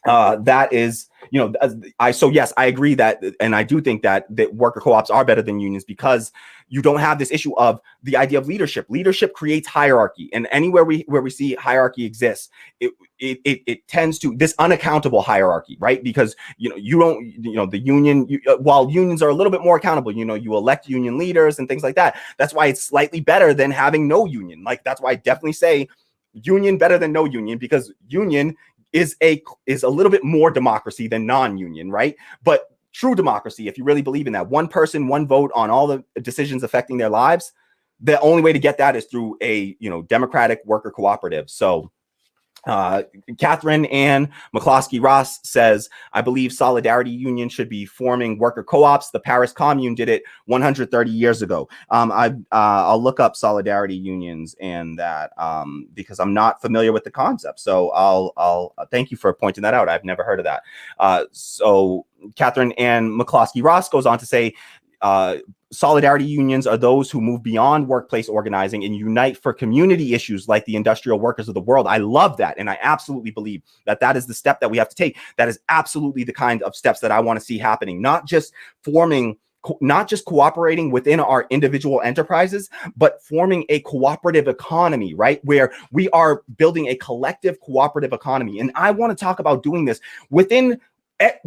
that is, yes, I agree that, and I do think that worker co-ops are better than unions because you don't have this issue of the idea of leadership. Leadership creates hierarchy, and anywhere where we see hierarchy exists, it tends to this unaccountable hierarchy, right? Because you don't, the union, while unions are a little bit more accountable, you elect union leaders and things like that. That's why it's slightly better than having no union. Like that's why I definitely say union better than no union, because union is a little bit more democracy than non-union, right? But true democracy, if you really believe in that, one person, one vote on all the decisions affecting their lives, the only way to get that is through a democratic worker cooperative. So Catherine Ann McCloskey-Ross says, I believe Solidarity Union should be forming worker co-ops. The Paris Commune did it 130 years ago. I'll look up Solidarity Unions and that because I'm not familiar with the concept. So I'll thank you for pointing that out. I've never heard of that. So Catherine Ann McCloskey-Ross goes on to say, solidarity unions are those who move beyond workplace organizing and unite for community issues like the industrial workers of the world. I love that. And I absolutely believe that is the step that we have to take. That is absolutely the kind of steps that I want to see happening, not just cooperating within our individual enterprises, but forming a cooperative economy, right? Where we are building a collective cooperative economy. And I want to talk about doing this within,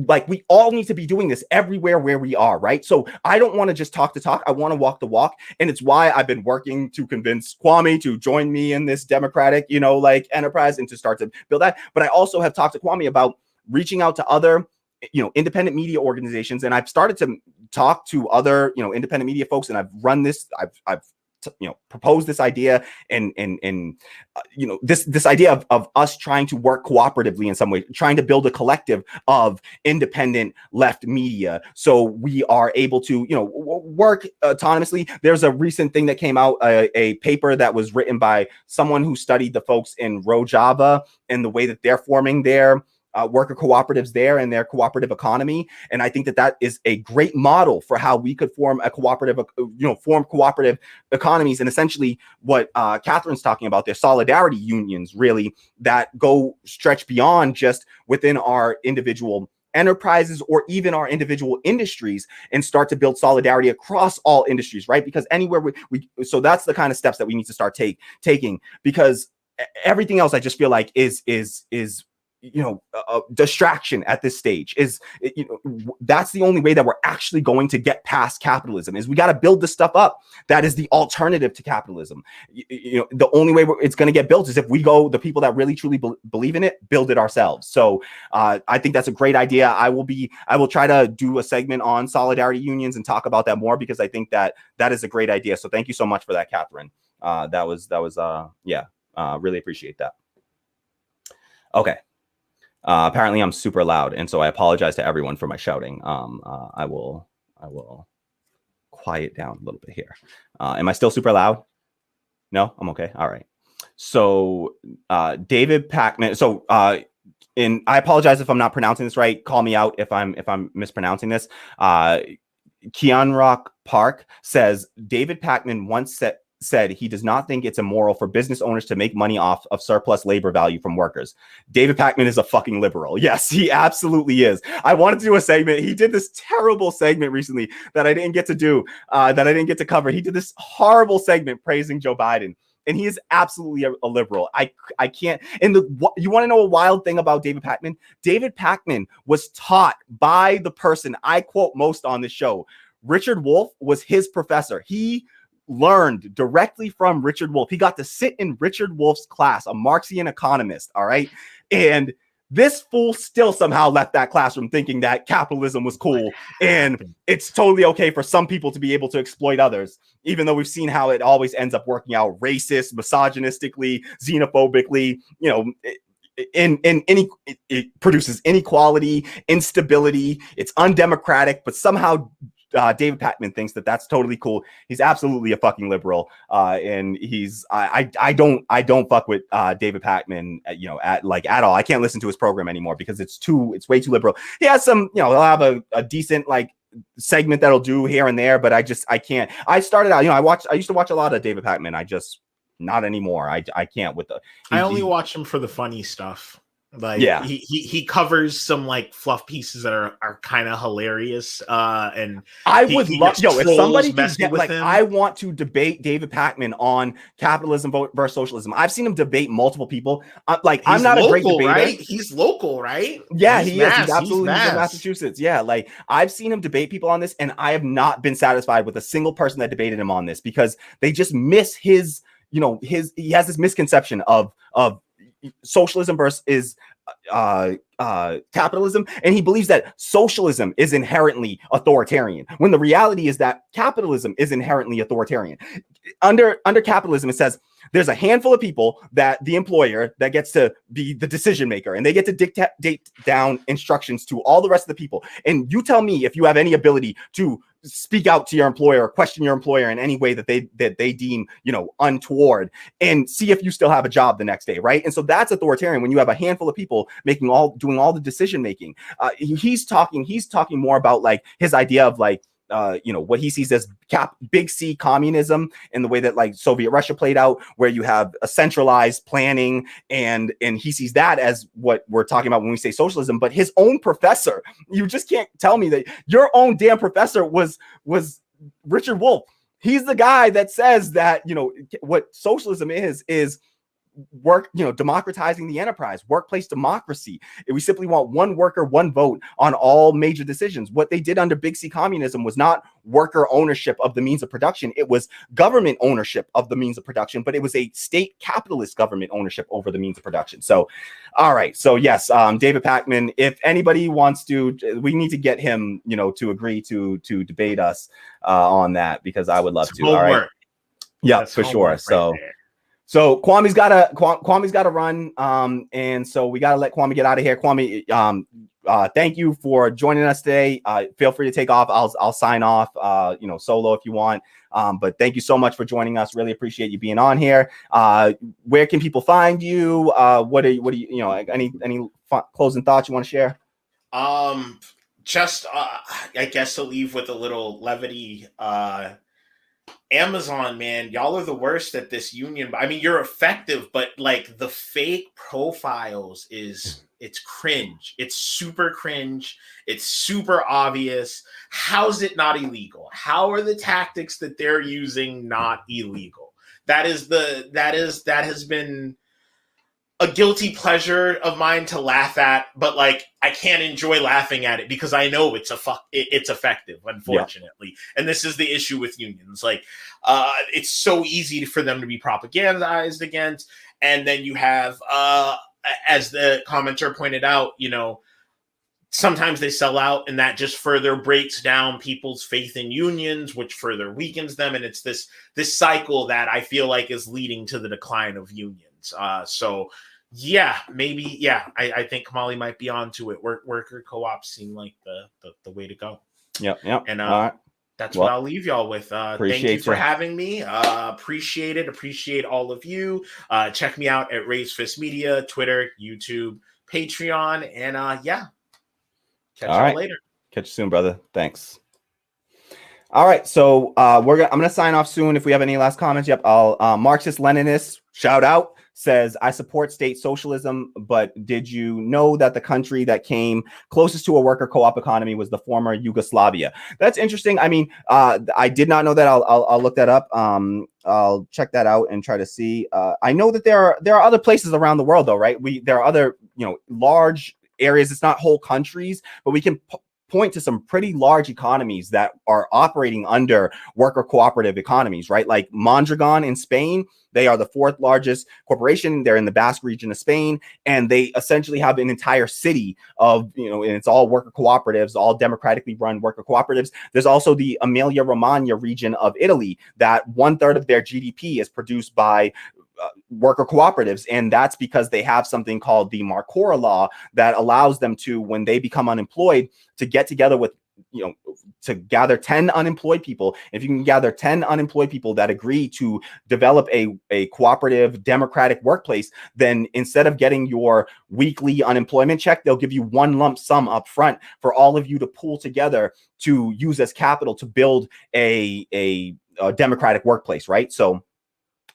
like, we all need to be doing this everywhere where we are, right? So I don't want to just talk the talk. I want to walk the walk. And it's why I've been working to convince Kwame to join me in this democratic, enterprise and to start to build that. But I also have talked to Kwame about reaching out to other, independent media organizations. And I've started to talk to other, independent media folks. And I've run this, I've propose this idea and this idea of us trying to work cooperatively in some way, trying to build a collective of independent left media so we are able to work autonomously. There's a recent thing that came out, a paper that was written by someone who studied the folks in Rojava and the way that they're forming their worker cooperatives there and their cooperative economy. And I think that is a great model for how we could form a cooperative, form cooperative economies. And essentially what Catherine's talking about, their solidarity unions, really, that stretch beyond just within our individual enterprises or even our individual industries and start to build solidarity across all industries, right? Because anywhere so that's the kind of steps that we need to start taking, because everything else I just feel like is distraction at this stage. That's the only way that we're actually going to get past capitalism. Is we got to build the stuff up that is the alternative to capitalism. The only way it's going to get built is if we go, the people that really truly believe in it, build it ourselves. So I think that's a great idea. I will try to do a segment on solidarity unions and talk about that more, because I think that is a great idea. So thank you so much for that, Catherine. Really appreciate that. Okay. Apparently I'm super loud, and so I apologize to everyone for my shouting. I will quiet down a little bit here. Am I still super loud? No, I'm okay. All right. So David Pacman. So and I apologize if I'm not pronouncing this right. Call me out if I'm mispronouncing this. Kianrock Park says David Pacman once said he does not think it's immoral for business owners to make money off of surplus labor value from workers. David Pacman is a fucking liberal. Yes, he absolutely is. I wanted to do a segment. He did this terrible segment recently that I didn't get to do, that I didn't get to cover. He did this horrible segment praising Joe Biden. And he is absolutely a liberal. I can't. And you want to know a wild thing about David Pacman? David Pacman was taught by the person I quote most on this show. Richard Wolff was his professor. He learned directly from Richard Wolff. He got to sit in Richard Wolff's class, a Marxian economist. All right. And this fool still somehow left that classroom thinking that capitalism was cool and it's totally okay for some people to be able to exploit others, even though we've seen how it always ends up working out racist, misogynistically, xenophobically, it produces inequality, instability. It's undemocratic, but somehow David Pacman thinks that that's totally cool. He's absolutely a fucking liberal, and I don't fuck with David Pacman, at all. I can't listen to his program anymore because it's way too liberal. He has some, he'll have a decent segment that'll do here and there, but I can't. I started out, I used to watch a lot of David Pacman. I just not anymore. I can't with I only watch him for the funny stuff. He covers some fluff pieces that are kind of hilarious. And I would love, if somebody can get I want to debate David Pacman on capitalism versus socialism. I've seen him debate multiple people. I'm not a great debater. Right? He's local, right? Yeah, he is. He's absolutely from Massachusetts. Yeah, I've seen him debate people on this, and I have not been satisfied with a single person that debated him on this because they just miss his. He has this misconception of socialism versus capitalism, and he believes that socialism is inherently authoritarian when the reality is that capitalism is inherently authoritarian. Under capitalism, it says there's a handful of people that the employer that gets to be the decision maker, and they get to dictate down instructions to all the rest of the people. And you tell me if you have any ability to speak out to your employer or question your employer in any way that they deem untoward, and see if you still have a job the next day, right? And so that's authoritarian when you have a handful of people doing all the decision making. He's talking more about his idea of what he sees as big C communism, in the way that Soviet Russia played out, where you have a centralized planning, and he sees that as what we're talking about when we say socialism. But his own professor, you just can't tell me that your own damn professor was Richard Wolff. He's the guy that says that what socialism is work, democratizing the enterprise, workplace democracy. We simply want one worker, one vote on all major decisions. What they did under Big C communism was not worker ownership of the means of production. It was government ownership of the means of production, but it was a state capitalist government ownership over the means of production. So, all right. So yes, David Pacman, if anybody wants to, we need to get him, to agree to debate us on that, because I would love to. All right. Yeah, that's for sure. So Kwame's got to run, and so we got to let Kwame get out of here. Kwame, thank you for joining us today. Feel free to take off. I'll sign off, solo if you want. But thank you so much for joining us. Really appreciate you being on here. Where can people find you? What are you, any closing thoughts you want to share? Just I guess to leave with a little levity. Amazon, man, y'all are the worst at this union. I mean, you're effective, but the fake profiles it's cringe. It's super cringe. It's super obvious. How's it not illegal? How are the tactics that they're using not illegal? That has been a guilty pleasure of mine to laugh at, but like I can't enjoy laughing at it because I know it's effective, unfortunately. Yeah. And this is the issue with unions. Like, it's so easy for them to be propagandized against. And then you have, as the commenter pointed out, you know, sometimes they sell out, and that just further breaks down people's faith in unions, which further weakens them. And it's this cycle that I feel like is leading to the decline of unions. So yeah, maybe, yeah, I think Kamali might be onto it. Worker co-ops seem like the way to go. Yep. And right. That's what I'll leave y'all with. Thank you for having me. Appreciate it. Appreciate all of you. Check me out at Raise Fist Media, Twitter, YouTube, Patreon, and yeah. Catch y'all later. Catch you soon, brother. Thanks. All right, so I'm gonna sign off soon. If we have any last comments, yep. I'll Marxist-Leninist shout out says, I support state socialism, but did you know that the country that came closest to a worker co-op economy was the former Yugoslavia? That's interesting. I mean, I did not know that. I'll look that up. I'll check that out and try to see. I know that there are other places around the world, though, right? There are other, you know, large areas. It's not whole countries, but we can point to some pretty large economies that are operating under worker cooperative economies, right? Like Mondragon in Spain, they are the 4th largest corporation. They're in the Basque region of Spain, and they essentially have an entire city of, you know, and it's all worker cooperatives, all democratically run worker cooperatives. There's also the Emilia-Romagna region of Italy that 1/3 of their GDP is produced by worker cooperatives, and that's because they have something called the Marcora law that allows them to, when they become unemployed, to get together with, you know, to gather 10 unemployed people. If you can gather 10 unemployed people that agree to develop a cooperative democratic workplace, then instead of getting your weekly unemployment check, they'll give you one lump sum up front for all of you to pool together to use as capital to build a democratic workplace, right? So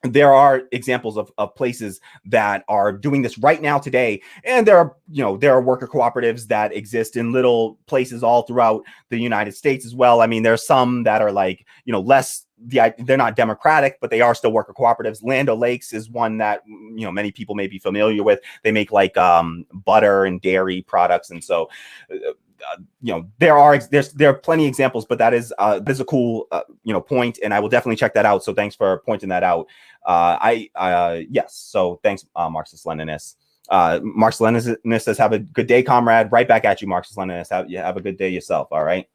there are examples of places that are doing this right now today. And there are worker cooperatives that exist in little places all throughout the United States as well. I mean, there's some that are like, you know, they're not democratic, but they are still worker cooperatives. Land O'Lakes is one that, you know, many people may be familiar with. They make like butter and dairy products. And so, you know, there are plenty of examples, but that is a cool you know, point, and I will definitely check that out. So thanks for pointing that out. Yes. So thanks, Marxist-Leninist. Marxist-Leninist says, have a good day, comrade. Right back at you, Marxist-Leninist. Have a good day yourself. All right.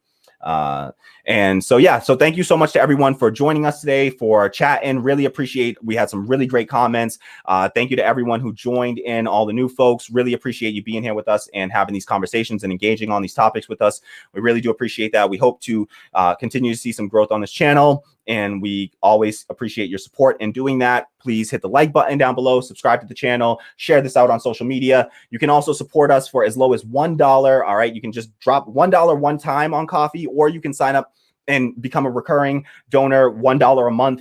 And so, yeah, so thank you so much to everyone for joining us today, for chatting. Really appreciate, we had some really great comments. Thank you to everyone who joined in, all the new folks. Really appreciate you being here with us and having these conversations and engaging on these topics with us. We really do appreciate that. We hope to continue to see some growth on this channel, and we always appreciate your support in doing that. Please hit the like button down below, subscribe to the channel, share this out on social media. You can also support us for as low as $1. All right, you can just drop $1 one time on coffee, or you can sign up and become a recurring donor, $1 a month,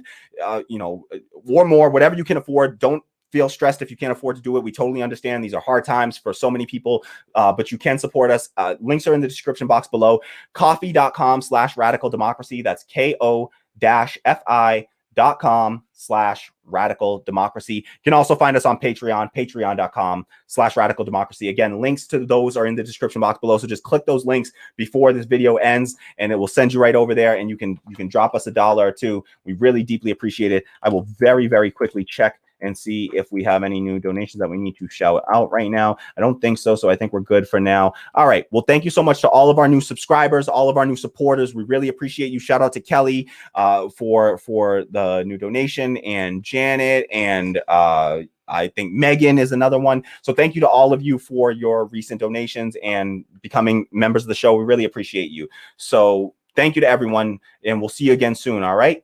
you know, or more, whatever you can afford. Don't feel stressed if you can't afford to do it. We totally understand. These are hard times for so many people, but you can support us. Links are in the description box below. Coffee.com/radical democracy. That's ko-fi.com/radical democracy. You can also find us on Patreon, patreon.com/radical democracy. Again, links to those are in the description box below. So just click those links before this video ends, and it will send you right over there, and you can drop us $1 or $2. We really deeply appreciate it. I will very, very quickly check and see if we have any new donations that we need to shout out right now. I don't think so. So I think we're good for now. All right. Well, thank you so much to all of our new subscribers, all of our new supporters. We really appreciate you. Shout out to Kelly for the new donation, and Janet, and I think Megan is another one. So thank you to all of you for your recent donations and becoming members of the show. We really appreciate you. So thank you to everyone, and we'll see you again soon. All right.